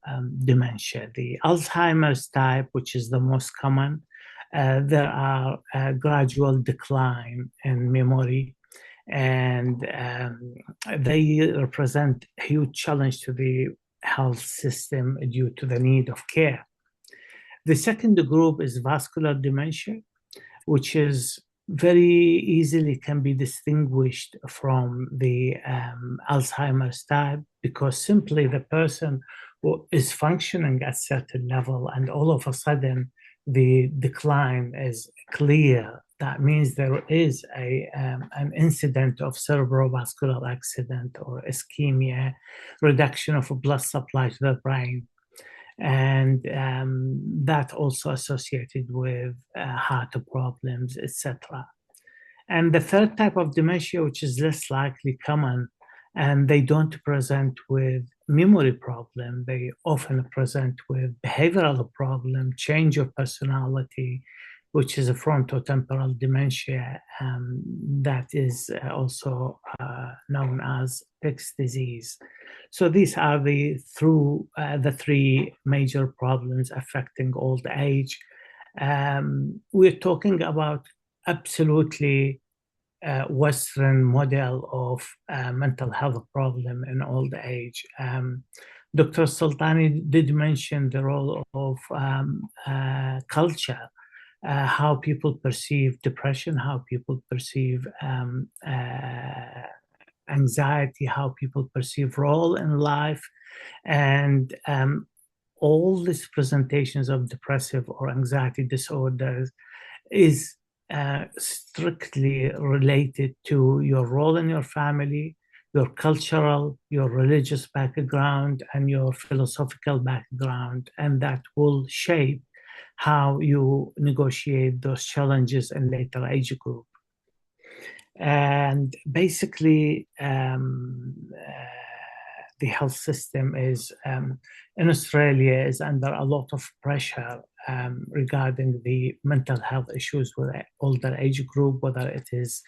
dementia. The Alzheimer's type, which is the most common. There are gradual decline in memory, and they represent a huge challenge to the health system due to the need of care. The second group is vascular dementia, which is very easily can be distinguished from the Alzheimer's type, because simply the person who is functioning at a certain level and all of a sudden the decline is clear. That means there is an incident of cerebrovascular accident or ischemia, reduction of blood supply to the brain. And that also associated with heart problems, etc. And the third type of dementia, which is less likely common, and they don't present with memory problem, they often present with behavioral problem, change of personality, which is a frontotemporal dementia that is also known as Pick's disease. So these are the three major problems affecting old age. We're talking about absolutely Western model of mental health problem in old age. Dr. Alsultani did mention the role of culture, how people perceive depression, how people perceive anxiety, how people perceive role in life, and all these presentations of depressive or anxiety disorders is strictly related to your role in your family, your cultural, your religious background, and your philosophical background, and that will shape how you negotiate those challenges in later age group. And basically, the health system is in Australia is under a lot of pressure regarding the mental health issues with older age group, whether it is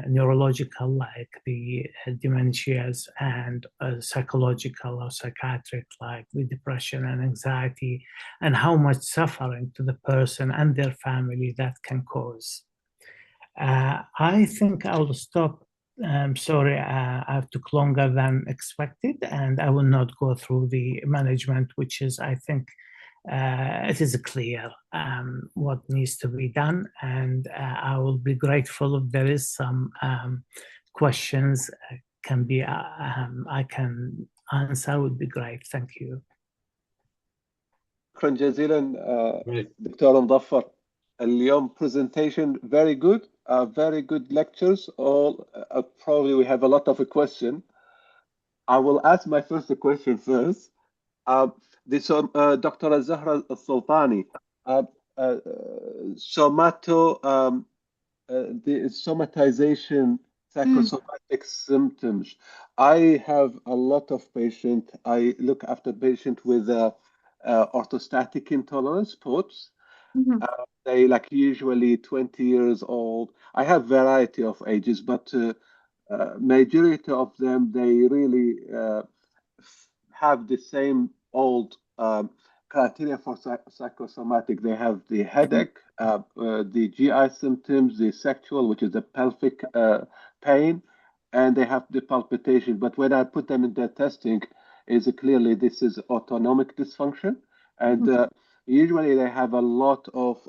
neurological, like the dementias, and psychological or psychiatric, like the depression and anxiety, and how much suffering to the person and their family that can cause. I think I will stop. Sorry, I took longer than expected, and I will not go through the management, which is, I think, it is clear what needs to be done, and I will be grateful if there is some questions can be I can answer. Would be great. Thank you. شكرا جزيلا دكتور مظفر. اليوم presentation very good. very good lectures. All probably we have a lot of a question. I will ask my first question first. Dr. Zehra Alsultani, the somatization psychosomatic symptoms. I have a lot of patients. I look after patients with orthostatic intolerance, POTS. They like usually 20 years old. I have variety of ages, but majority of them, they really have the same old criteria for psychosomatic. They have the headache, the GI symptoms, the sexual, which is the pelvic pain, and they have the palpitation. But when I put them in their testing, is clearly this is autonomic dysfunction, and usually they have a lot of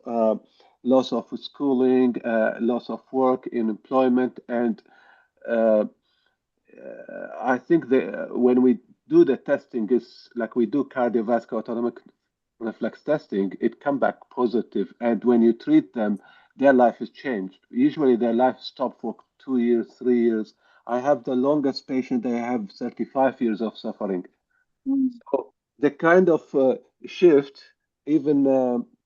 loss of schooling, loss of work in employment, and I think when we do the testing, is like we do cardiovascular autonomic reflex testing, it come back positive. And when you treat them, their life is changed. Usually their life stopped for 2 years, 3 years. I have the longest patient, they have 35 years of suffering. So the kind of shift, even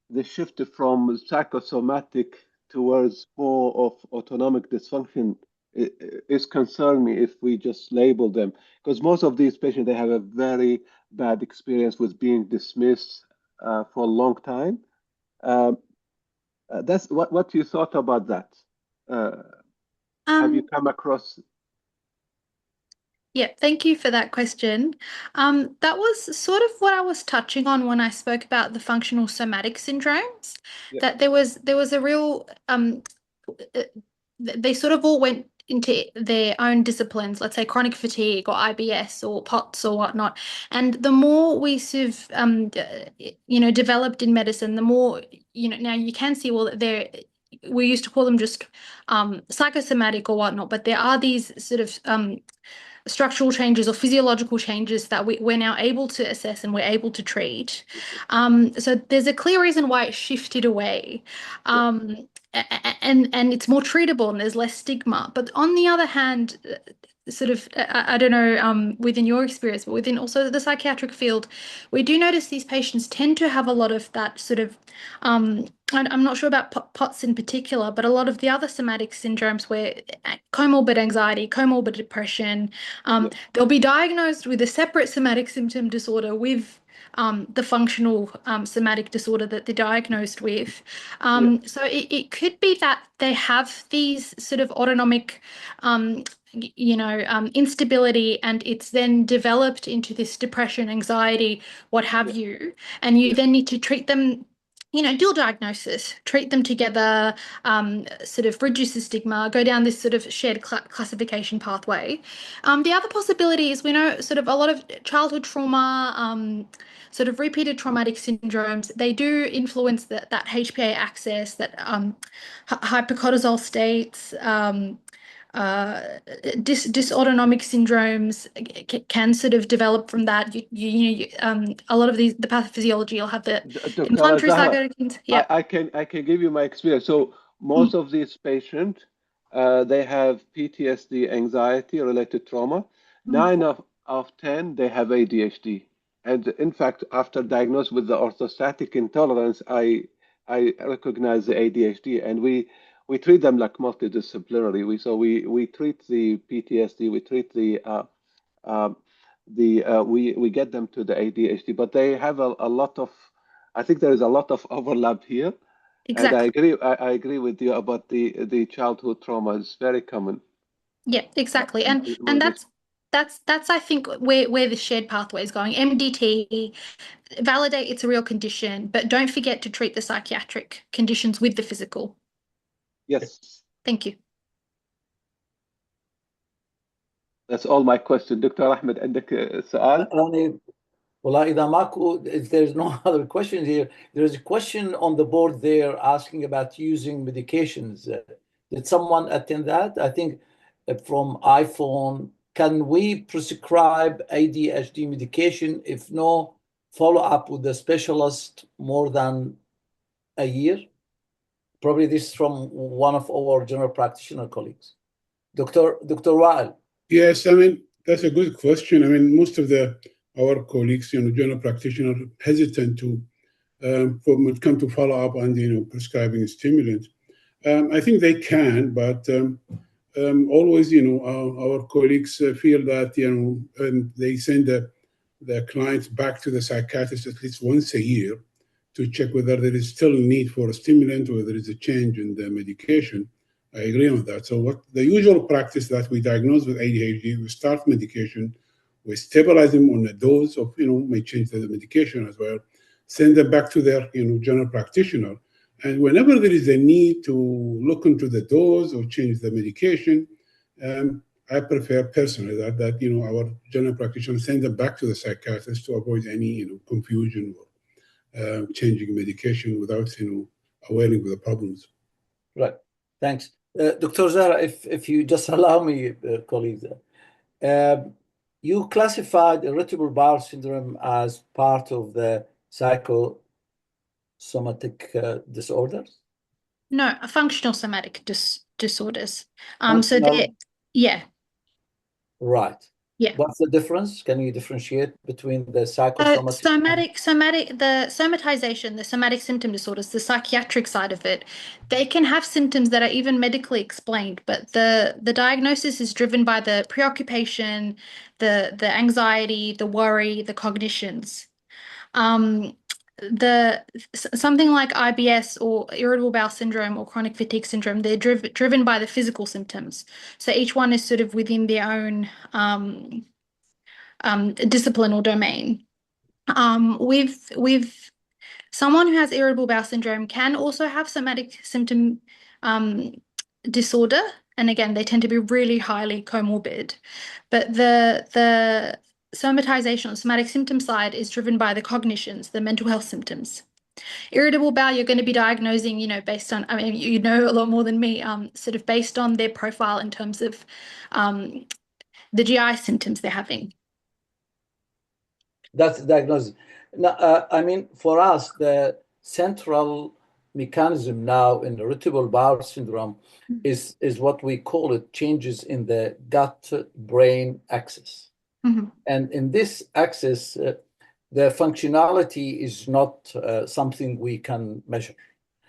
the shift from psychosomatic towards more of autonomic dysfunction is concern me if we just label them, because most of these patients, they have a very bad experience with being dismissed for a long time. That's what you thought about that. Have you come across? Yeah, thank you for that question. That was sort of what I was touching on when I spoke about the functional somatic syndromes, that there was a real, they sort of all went into their own disciplines, let's say chronic fatigue or IBS or POTS or whatnot. And the more we sort of, developed in medicine, the more, now you can see, well, we used to call them just psychosomatic or whatnot, but there are these sort of structural changes or physiological changes that we're now able to assess and we're able to treat. So there's a clear reason why it shifted away. And it's more treatable and there's less stigma. But on the other hand, sort of, I don't know, within your experience, but within also the psychiatric field, we do notice these patients tend to have a lot of that sort of, I'm not sure about POTS in particular, but a lot of the other somatic syndromes where comorbid anxiety, comorbid depression, they'll be diagnosed with a separate somatic symptom disorder with the functional somatic disorder that they're diagnosed with. So it could be that they have these sort of autonomic instability, and it's then developed into this depression, anxiety, what have you, and you then need to treat them, dual diagnosis, treat them together, sort of reduce the stigma, go down this sort of shared classification pathway. The other possibility is we know sort of a lot of childhood trauma, sort of repeated traumatic syndromes, they do influence that HPA axis, that hypercortisol states, dysautonomic syndromes can sort of develop from that. A lot of the pathophysiology, you'll have the inflammatory cytokines. Yeah, I can give you my experience. So most of these patients, they have PTSD, anxiety related trauma. 9 out of 10 they have ADHD, and in fact, after diagnosed with the orthostatic intolerance, I recognize the ADHD, and we treat them like multidisciplinary. We treat the PTSD, we treat we get them to the ADHD, but they have a lot of, I think there is a lot of overlap here. Exactly. And I agree with you about the childhood trauma is very common. Yeah, exactly. And that's I think where the shared pathway is going. MDT, validate it's a real condition, but don't forget to treat the psychiatric conditions with the physical. Yes. Thank you. That's all my question. Dr. Ahmed, عندك سؤال؟ والله إذا ماكو, if there's no other questions here, there's a question on the board there asking about using medications. Did someone attend that? I think from iPhone, can we prescribe ADHD medication if no follow up with the specialist more than a year? Probably this is from one of our general practitioner colleagues. Dr. Wael. Yes, I mean, that's a good question. I mean, most of our colleagues, general practitioners, hesitant to, when it comes to follow up and, prescribing stimulants. I think they can, but always, our colleagues feel that, they send the clients back to the psychiatrist at least once a year to check whether there is still a need for a stimulant or there is a change in the medication. I agree on that. So what the usual practice that we diagnose with ADHD, we start medication, we stabilize them on a dose of, may change the medication as well, send them back to their, general practitioner. And whenever there is a need to look into the dose or change the medication, I prefer personally that our general practitioner send them back to the psychiatrist to avoid any, confusion or changing medication without, awareing of the problems. Right. Thanks. Dr. Zehra, if you just allow me, colleagues, you classified irritable bowel syndrome as part of the psychosomatic disorders? No, functional somatic disorders. Functional? Yeah. Right. Yeah. What's the difference? Can you differentiate between the psychosomatic? The somatization, the somatic symptom disorders, the psychiatric side of it, they can have symptoms that are even medically explained, but the diagnosis is driven by the preoccupation, the anxiety, the worry, the cognitions. Something like IBS or irritable bowel syndrome or chronic fatigue syndrome, they're driven by the physical symptoms. So each one is sort of within their own discipline or domain. With someone who has irritable bowel syndrome can also have somatic symptom disorder, and again, they tend to be really highly comorbid. But the somatization or somatic symptom side is driven by the cognitions, the mental health symptoms. Irritable bowel, you're going to be diagnosing, based on, you know a lot more than me, sort of based on their profile in terms of the GI symptoms they're having. That's the diagnosis. Now, for us, the central mechanism now in irritable bowel syndrome is what we call it changes in the gut-brain axis. Mm-hmm. And in this axis, the functionality is not something we can measure.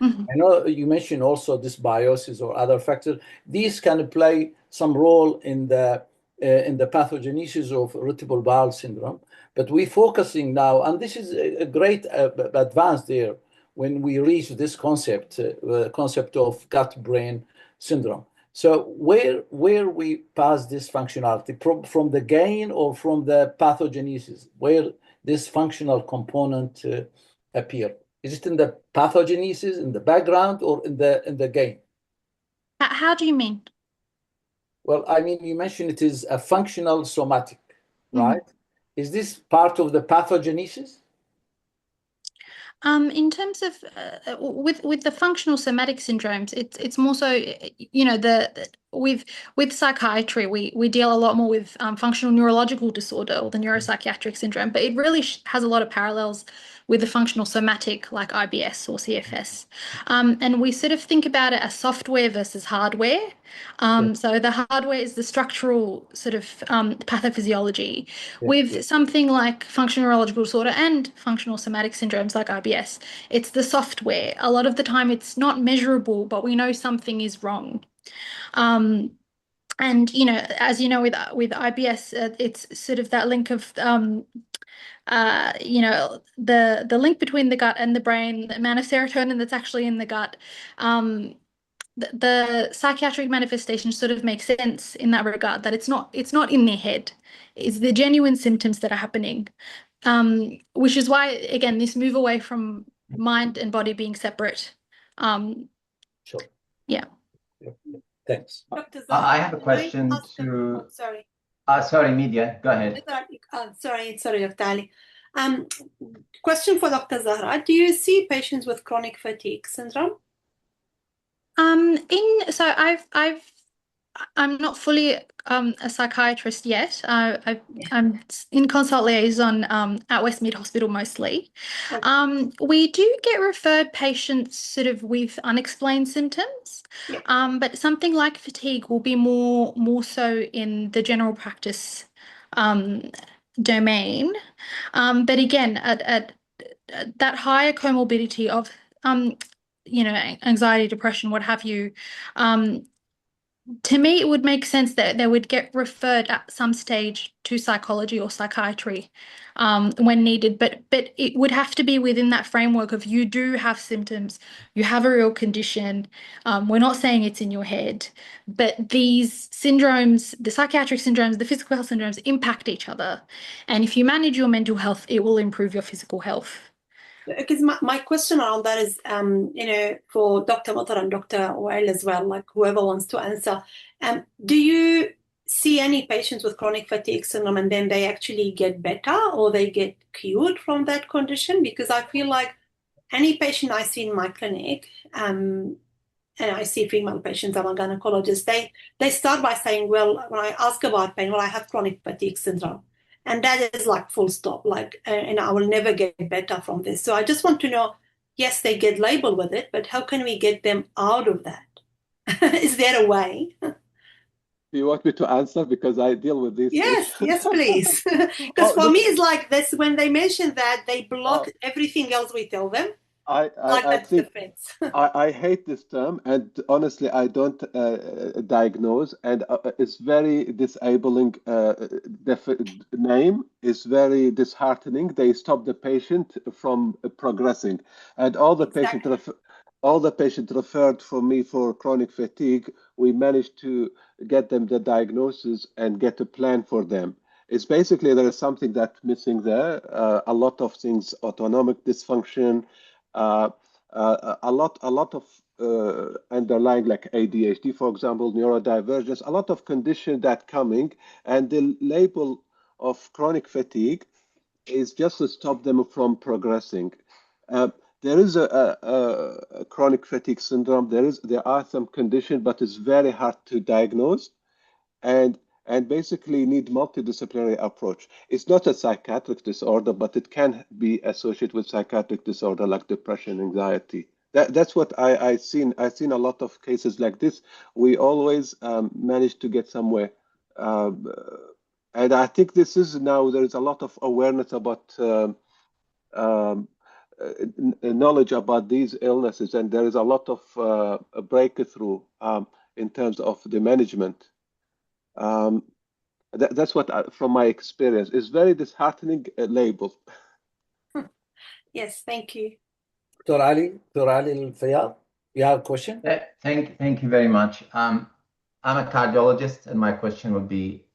Mm-hmm. I know you mentioned also dysbiosis or other factors. These can play some role in the pathogenesis of irritable bowel syndrome. But we're focusing now, and this is a great advance there when we reach this concept of gut-brain syndrome. So where we pass this functionality from the gain or from the pathogenesis, where this functional component appear? Is it in the pathogenesis, in the background, or in the gain? How do you mean? Well, you mentioned it is a functional somatic, right? Mm-hmm. Is this part of the pathogenesis? In terms of with the functional somatic syndromes, it's more so, with psychiatry, we deal a lot more with functional neurological disorder or the neuropsychiatric syndrome, but it really has a lot of parallels with the functional somatic like IBS or CFS. And we sort of think about it as software versus hardware. So the hardware is the structural sort of pathophysiology. With something like functional neurological disorder and functional somatic syndromes like IBS, it's the software. A lot of the time it's not measurable, but we know something is wrong. And, as you know, with IBS, it's sort of that link of, the link between the gut and the brain, the amount of serotonin that's actually in the gut. The psychiatric manifestation sort of makes sense in that regard, that it's not in their head. It's the genuine symptoms that are happening, which is why, again, this move away from mind and body being separate. Sure. Yeah. Thanks. I have a question to... sorry. Sorry, Media, go ahead. Sorry, Dr. Ali. Question for Dr. Zehra. Do you see patients with chronic fatigue syndrome? So I've I'm not fully a psychiatrist yet. I'm in consult liaison at Westmead Hospital mostly. We do get referred patients sort of with unexplained symptoms, but something like fatigue will be more so in the general practice domain. But again, at that higher comorbidity of anxiety, depression, what have you, to me, it would make sense that they would get referred at some stage to psychology or psychiatry when needed. But it would have to be within that framework of you do have symptoms, you have a real condition. We're not saying it's in your head, but these syndromes, the psychiatric syndromes, the physical health syndromes impact each other. And if you manage your mental health, it will improve your physical health. Because my question around that is, for Dr. Modhafar and Dr. Wael as well, like whoever wants to answer, do you see any patients with chronic fatigue syndrome and then they actually get better or they get cured from that condition? Because I feel like any patient I see in my clinic, and I see female patients, I'm a gynecologist, they start by saying, well, when I ask about pain, well, I have chronic fatigue syndrome. And that is like full stop, like, and I will never get better from this. So I just want to know, yes, they get labeled with it, but how can we get them out of that? Is there a way? Do you want me to answer? Because I deal with these. Yes, yes, please. Because for me, it's like this, when they mention that, they block everything else we tell them. I think I hate this term, and honestly, I don't diagnose, and it's very disabling. Name is very disheartening. They stop the patient from progressing, and all the patients referred for me for chronic fatigue, we managed to get them the diagnosis and get a plan for them. It's basically there is something that's missing there. A lot of things, autonomic dysfunction. A lot of underlying, like ADHD, for example, neurodivergence, a lot of conditions that coming, and the label of chronic fatigue is just to stop them from progressing. There is a chronic fatigue syndrome. There are some conditions, but it's very hard to diagnose, and basically need multidisciplinary approach. It's not a psychiatric disorder, but it can be associated with psychiatric disorder like depression, anxiety. That's what I've seen. I've seen a lot of cases like this. We always manage to get somewhere. And I think this is now, there is a lot of awareness about knowledge about these illnesses, and there is a lot of breakthrough in terms of the management. That's what, from my experience, is very disheartening label. Yes, thank you. Dr. Ali Al-Fayyad, you have a question? Thank you very much. I'm a cardiologist, and my question would be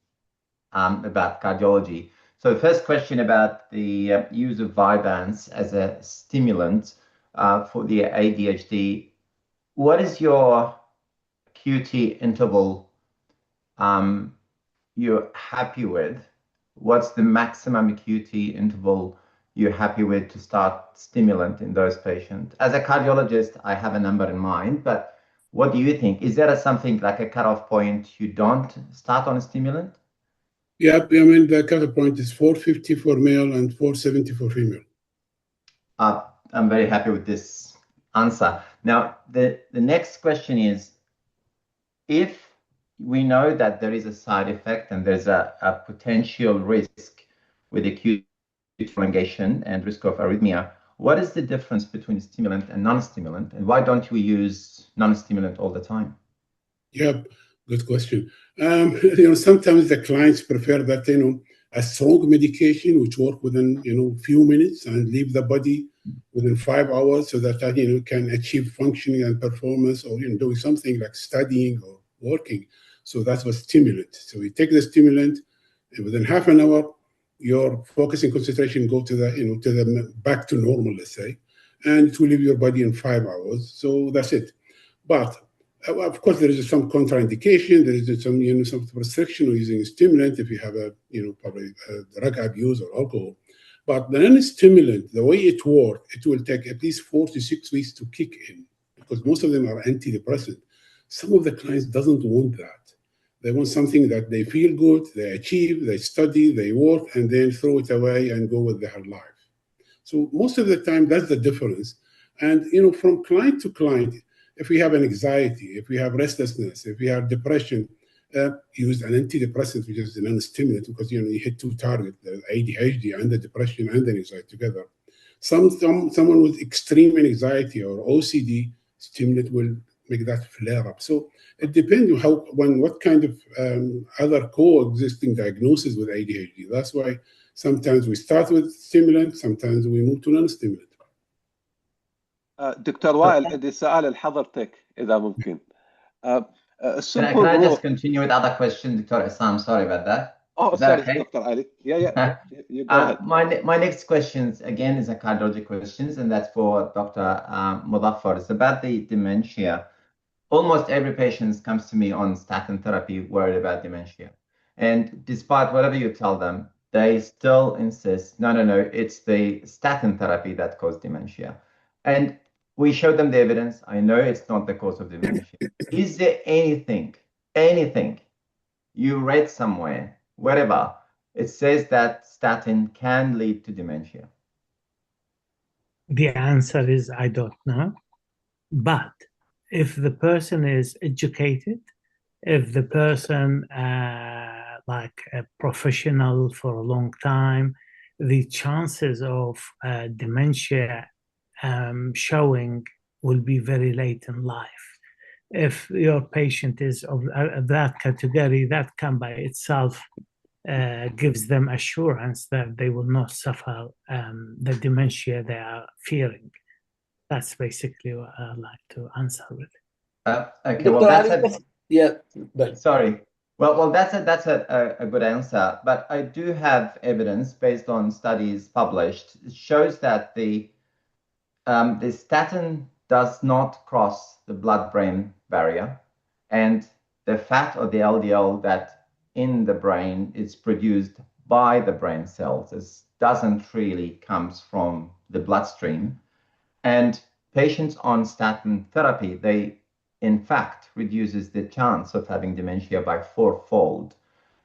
about cardiology. So the first question about the use of Vyvanse as a stimulant for the ADHD. What is your QT interval you're happy with? What's the maximum QT interval you're happy with to start stimulant in those patients? As a cardiologist, I have a number in mind, but what do you think? Is there something like a cutoff point you don't start on a stimulant? Yeah, I mean, the cutoff point is 450 for male and 470 for female. I'm very happy with this answer. Now, the next question is, if we know that there is a side effect and there's a potential risk with acute prolongation and risk of arrhythmia, what is the difference between stimulant and non-stimulant, and why don't we use non-stimulant all the time? Yeah, good question. Sometimes the clients prefer that, a strong medication which work within, few minutes and leave the body within 5 hours so that, can achieve functioning and performance, or, doing something like studying or working. So that's what stimulant. So we take the stimulant, and within half an hour, your focus and concentration go to the back to normal, let's say, and it will leave your body in 5 hours. So that's it. But of course, there is some contraindication. There is some restriction of using a stimulant if you have probably drug abuse or alcohol. But the non-stimulant, the way it works, it will take at least 4 to 6 weeks to kick in, because most of them are antidepressant. Some of the clients doesn't want that. They want something that they feel good, they achieve, they study, they work, and then throw it away and go with their life. So most of the time, that's the difference. And from client to client, if we have an anxiety, if we have restlessness, if we have depression, use an antidepressant, which is a non-stimulant, because you hit two targets, the ADHD and the depression and the anxiety together. Someone with extreme anxiety or OCD, stimulant will make that flare up. So it depends on what kind of other coexisting diagnosis with ADHD. That's why sometimes we start with stimulant, sometimes we move to non-stimulant. دكتور وائل عندي سؤال لحضرتك إذا ممكن. Can I just continue with other questions, Dr. Essam? Sorry about that. Oh, sorry, okay? Dr. Ali. Yeah. You go ahead. My next questions, again, is a cardiology questions, and that's for Dr. Modhafar. It's about the dementia. Almost every patient comes to me on statin therapy worried about dementia. And despite whatever you tell them, they still insist, no, it's the statin therapy that caused dementia. And we showed them the evidence. I know it's not the cause of dementia. Is there anything you read somewhere, wherever, it says that statin can lead to dementia? The answer is I don't know. But if the person is educated, if the person like a professional for a long time, the chances of dementia showing will be very late in life. If your patient is of that category, that can by itself gives them assurance that they will not suffer the dementia they are fearing. That's basically what I'd like to answer with. Okay, well, that's but sorry. Well, that's a good answer. But I do have evidence based on studies published. It shows that the statin does not cross the blood-brain barrier, and the fat or the LDL that in the brain is produced by the brain cells. This doesn't really comes from the bloodstream. And patients on statin therapy, they in fact reduces the chance of having dementia by 4-fold.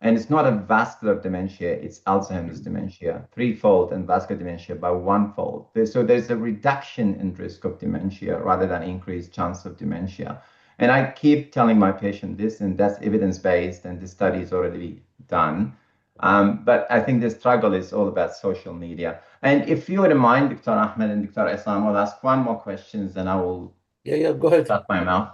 And it's not a vascular dementia, it's Alzheimer's dementia, 3-fold, and vascular dementia by 1-fold. So there's a reduction in risk of dementia rather than increased chance of dementia. And I keep telling my patient this, and that's evidence-based, and the study is already done. But I think the struggle is all about social media. And if you wouldn't mind, Dr. Ahmed and Dr. Essam, I'll ask one more question, then I will go ahead. shut my mouth.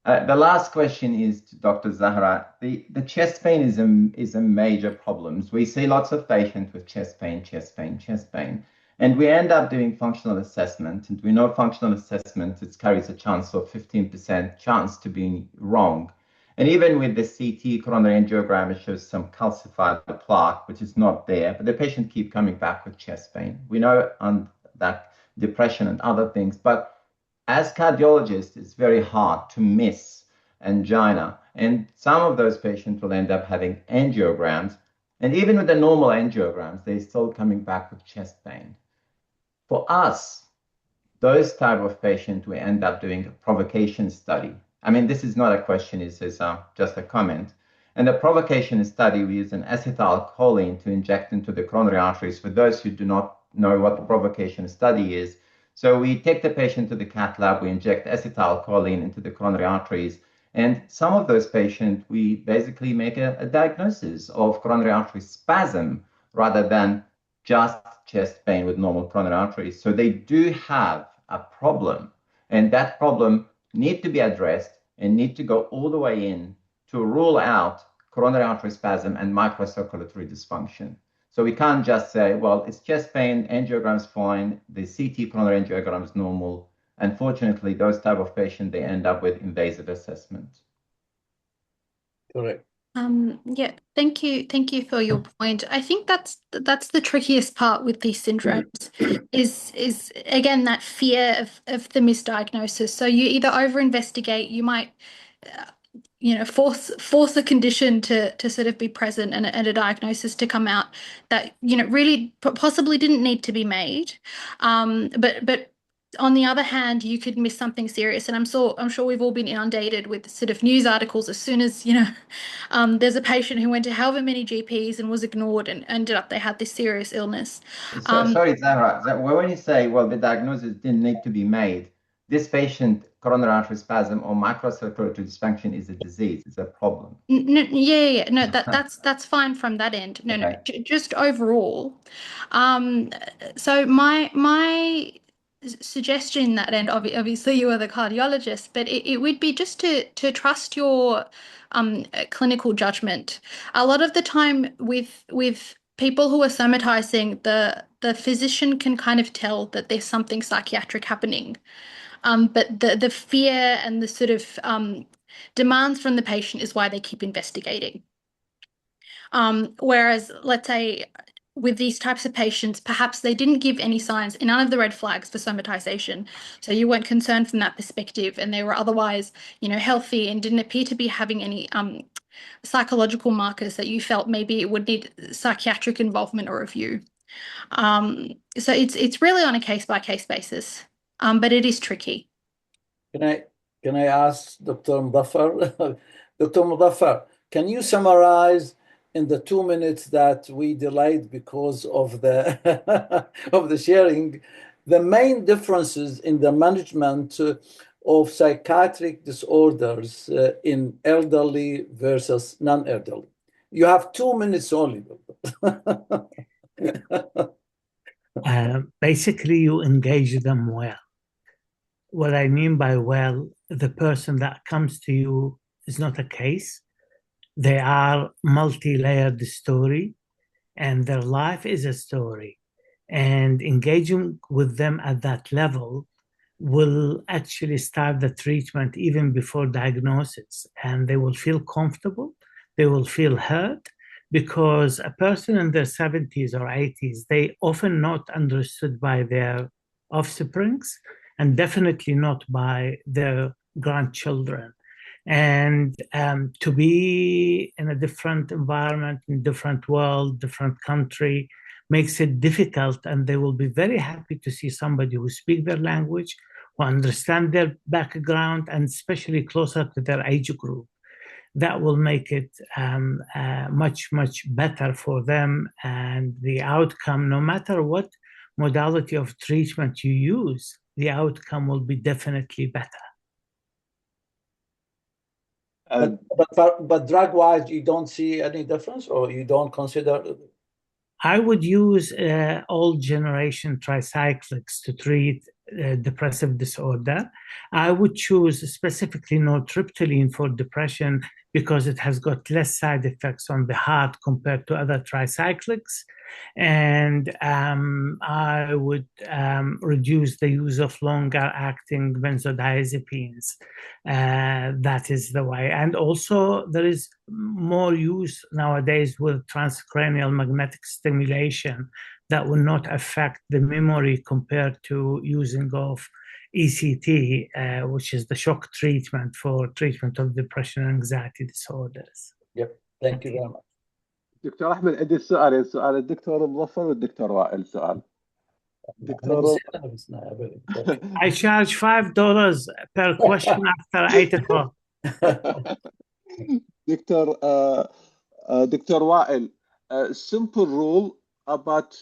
The last question is to Dr. Zehra. The chest pain is a major problem. We see lots of patients with chest pain. And we end up doing functional assessment. And we know functional assessment, it carries a chance of 15% chance to be wrong. And even with the CT coronary angiogram, it shows some calcified plaque, which is not there, but the patient keep coming back with chest pain. We know on that depression and other things, but as cardiologists, it's very hard to miss angina. And some of those patients will end up having angiograms. And even with the normal angiograms, they're still coming back with chest pain. For us, those type of patients, we end up doing a provocation study. I mean, this is not a question, it's just a comment. And the provocation study, we use an acetylcholine to inject into the coronary arteries. For those who do not know what the provocation study is, so we take the patient to the cath lab, we inject acetylcholine into the coronary arteries, and some of those patients, we basically make a diagnosis of coronary artery spasm rather than just chest pain with normal coronary arteries. So they do have a problem, and that problem need to be addressed and need to go all the way in to rule out coronary artery spasm and microcirculatory dysfunction. So we can't just say, well, it's chest pain, angiogram's fine, the CT coronary angiogram is normal. Unfortunately, those type of patients, they end up with invasive assessment. Correct. Yeah, thank you for your point. I think that's the trickiest part with these syndromes is again that fear of the misdiagnosis. So you either over-investigate, you might force a condition to sort of be present and a diagnosis to come out that really possibly didn't need to be made, but on the other hand, you could miss something serious. And I'm sure we've all been inundated with sort of news articles as soon as, there's a patient who went to however many GPs and was ignored and ended up they had this serious illness. Sorry, Zehra. When you say, well, the diagnosis didn't need to be made, this patient, coronary artery spasm or microcirculatory dysfunction is a disease, it's a problem. No, that's fine from that end. No, just overall. So my suggestion in that end, obviously you are the cardiologist, but it would be just to trust your clinical judgment. A lot of the time with people who are somatizing, the physician can kind of tell that there's something psychiatric happening. But the fear and the sort of demands from the patient is why they keep investigating. Whereas, let's say, with these types of patients, perhaps they didn't give any signs, none of the red flags for somatization. So you weren't concerned from that perspective, and they were otherwise, healthy and didn't appear to be having any psychological markers that you felt maybe it would need psychiatric involvement or review. So it's really on a case-by-case basis, but it is tricky. Can I ask Dr. Modhafar? Dr. Modhafar, can you summarize in the 2 minutes that we delayed because of the of the sharing, the main differences in the management of psychiatric disorders in elderly versus non-elderly? You have 2 minutes only. Basically, you engage them well. What I mean by well, the person that comes to you is not a case. They are multi-layered story, and their life is a story. And engaging with them at that level will actually start the treatment even before diagnosis. And they will feel comfortable, they will feel heard, because a person in their 70s or 80s, they often not understood by their offsprings, and definitely not by their grandchildren. And to be in a different environment, in different world, different country, makes it difficult, and they will be very happy to see somebody who speaks their language, who understand their background, and especially closer to their age group. That will make it much, much better for them, and the outcome, no matter what modality of treatment you use, the outcome will be definitely better. But drug-wise, you don't see any difference, or you don't consider? I would use old generation tricyclics to treat depressive disorder. I would choose specifically nortriptyline for depression because it has got less side effects on the heart compared to other tricyclics. And I would reduce the use of longer acting benzodiazepines. That is the way. And also there is more use nowadays with transcranial magnetic stimulation that will not affect the memory compared to using of ECT, which is the shock treatment for treatment of depression and anxiety disorders. Yep, thank you very much. دكتور أحمد عندي سؤال الدكتور مظفر والدكتور وائل سؤال. دكتور I charge $5 per question after 8 o'clock. Dr. Wael, a simple rule about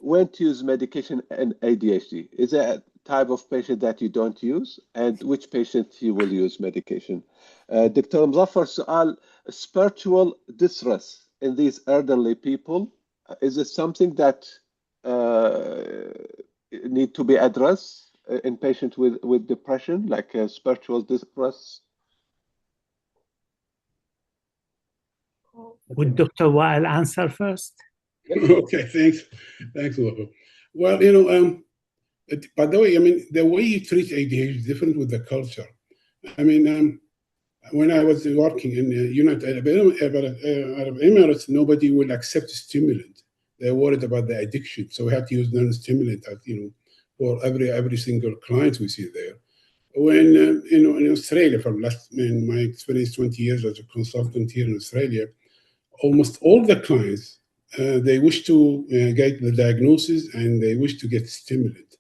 when to use medication in ADHD. Is there a type of patient that you don't use, and which patient you will use medication? Dr. Modhafar, سؤال spiritual distress in these elderly people, is it something that need to be addressed in patients with depression, like spiritual distress? Would Dr. Wael answer first? Okay, thanks, Wael. Well, by the way, the way you treat ADHD is different with the culture. When I was working in the United Arab Emirates, nobody will accept stimulant. They're worried about the addiction, so we have to use non-stimulant, for every single client we see there. When in Australia, in my experience 20 years as a consultant here in Australia, almost all the clients they wish to get the diagnosis and they wish to get stimulant.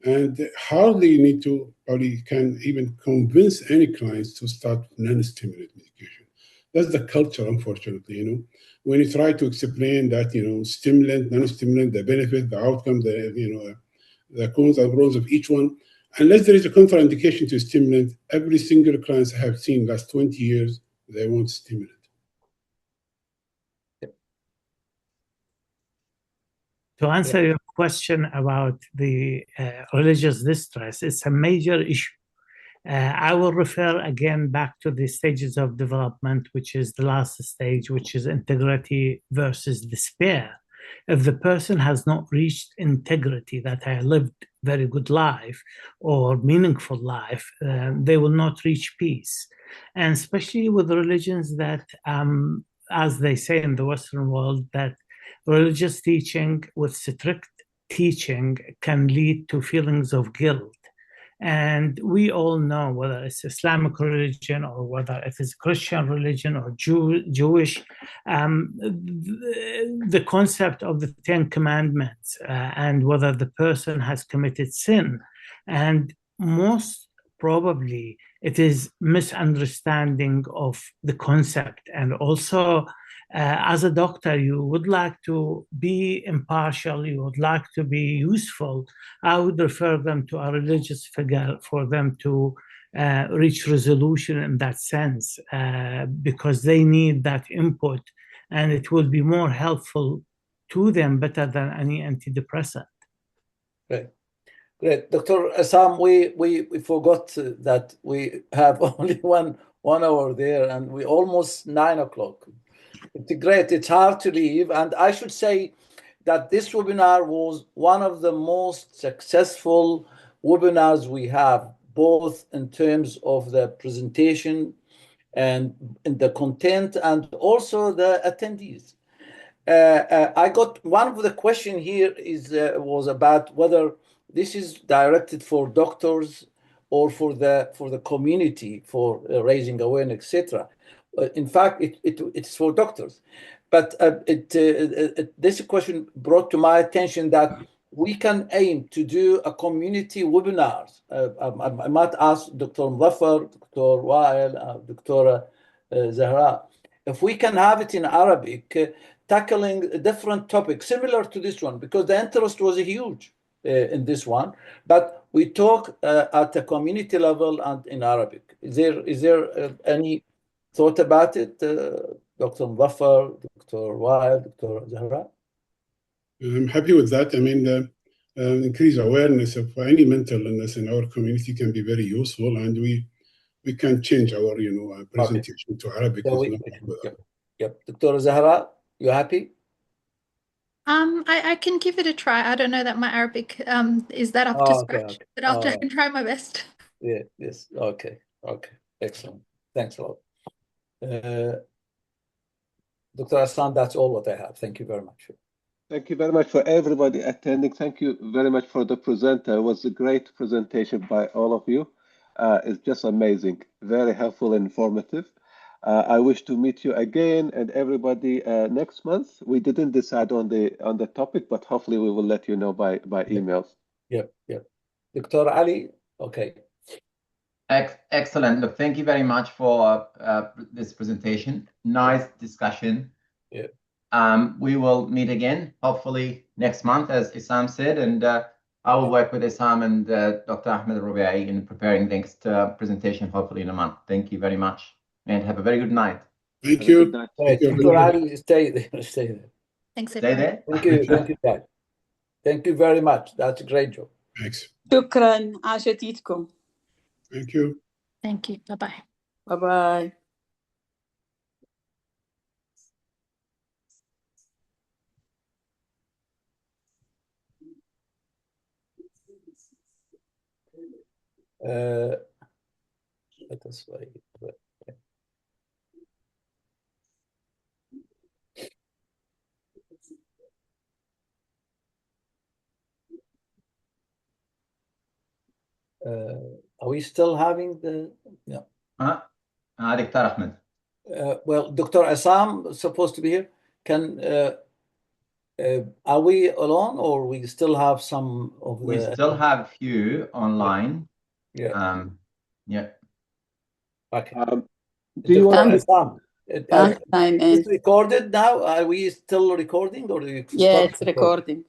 And hardly need to, probably can even convince any clients to start non-stimulant medication. That's the culture, unfortunately, you know. When you try to explain that, you know, stimulant, non-stimulant, the benefit, the outcome, the, you know, the cons and pros of each one, unless there is a contraindication to stimulant, every single client I have seen last 20 years, they want stimulant. To answer your question about the religious distress, it's a major issue. I will refer again back to the stages of development, which is the last stage, which is integrity versus despair. If the person has not reached integrity, that I lived very good life or meaningful life, they will not reach peace. And especially with religions that, as they say in the Western world, that religious teaching with strict teaching can lead to feelings of guilt. And we all know, whether it's Islamic religion or whether it is Christian religion or Jewish, the concept of the 10 Commandments and whether the person has committed sin. And most probably it is misunderstanding of the concept. And also, as a doctor, you would like to be impartial, you would like to be useful. I would refer them to a religious figure for them to reach resolution in that sense, because they need that input, and it will be more helpful to them better than any antidepressant. Great. Great. Dr. Assam, we forgot that we have only one hour there, and we almost 9 o'clock. It's great. It's hard to leave. And I should say that this webinar was one of the most successful webinars we have, both in terms of the presentation and in the content and also the attendees. I got one of the question here was about whether this is directed for doctors or for the community for raising awareness, etc. In fact, it's for doctors. But this question brought to my attention that we can aim to do a community webinars. I might ask Dr. Modhafar, Dr. Wael, Dr. Zehra, if we can have it in Arabic, tackling different topics similar to this one, because the interest was huge in this one. But we talk at a community level and in Arabic. Is there any thought about it, Dr. Modhafar, Dr. Wael, Dr. Zehra? I'm happy with that. I mean, increased awareness of any mental illness in our community can be very useful, and we can change our presentation to Arabic. Yep. Dr. Zehra, you happy? I can give it a try. I don't know that my Arabic is that up to scratch, but I can try my best. Yeah. Yes. Okay. Excellent. Thanks a lot. Dr. Aslan, that's all what I have. Thank you very much. Thank you very much for everybody attending. Thank you very much for the presenter. It was a great presentation by all of you. It's just amazing, very helpful and informative. I wish to meet you again and everybody next month. We didn't decide on the topic, but hopefully we will let you know by emails. Yep. Dr. Ali, okay. Excellent. Look, thank you very much for this presentation. Nice discussion. Yeah. We will meet again, hopefully next month, as Issam said, and I will work with Issam and Dr. Ahmed Rubai in preparing the next presentation, hopefully in a month. Thank you very much, and have a very good night. Thank you. Dr. Ali, stay there. Thanks, Stay there. Thank you, guys. Thank you very much. That's a great job. Thanks. شكرا عاشت ايدكم. Thank you. Thank you. Bye-bye. Bye-bye. Let us wait. Are we still having the? No. Dr. Ahmed. Well, Dr. Assam is supposed to be here. Can Are we alone, or we still have some of the? We still have few online. Yeah. Yeah. Okay. Do you want to? Time It's recorded now. Are we still recording, or do you yeah, stop it's recording.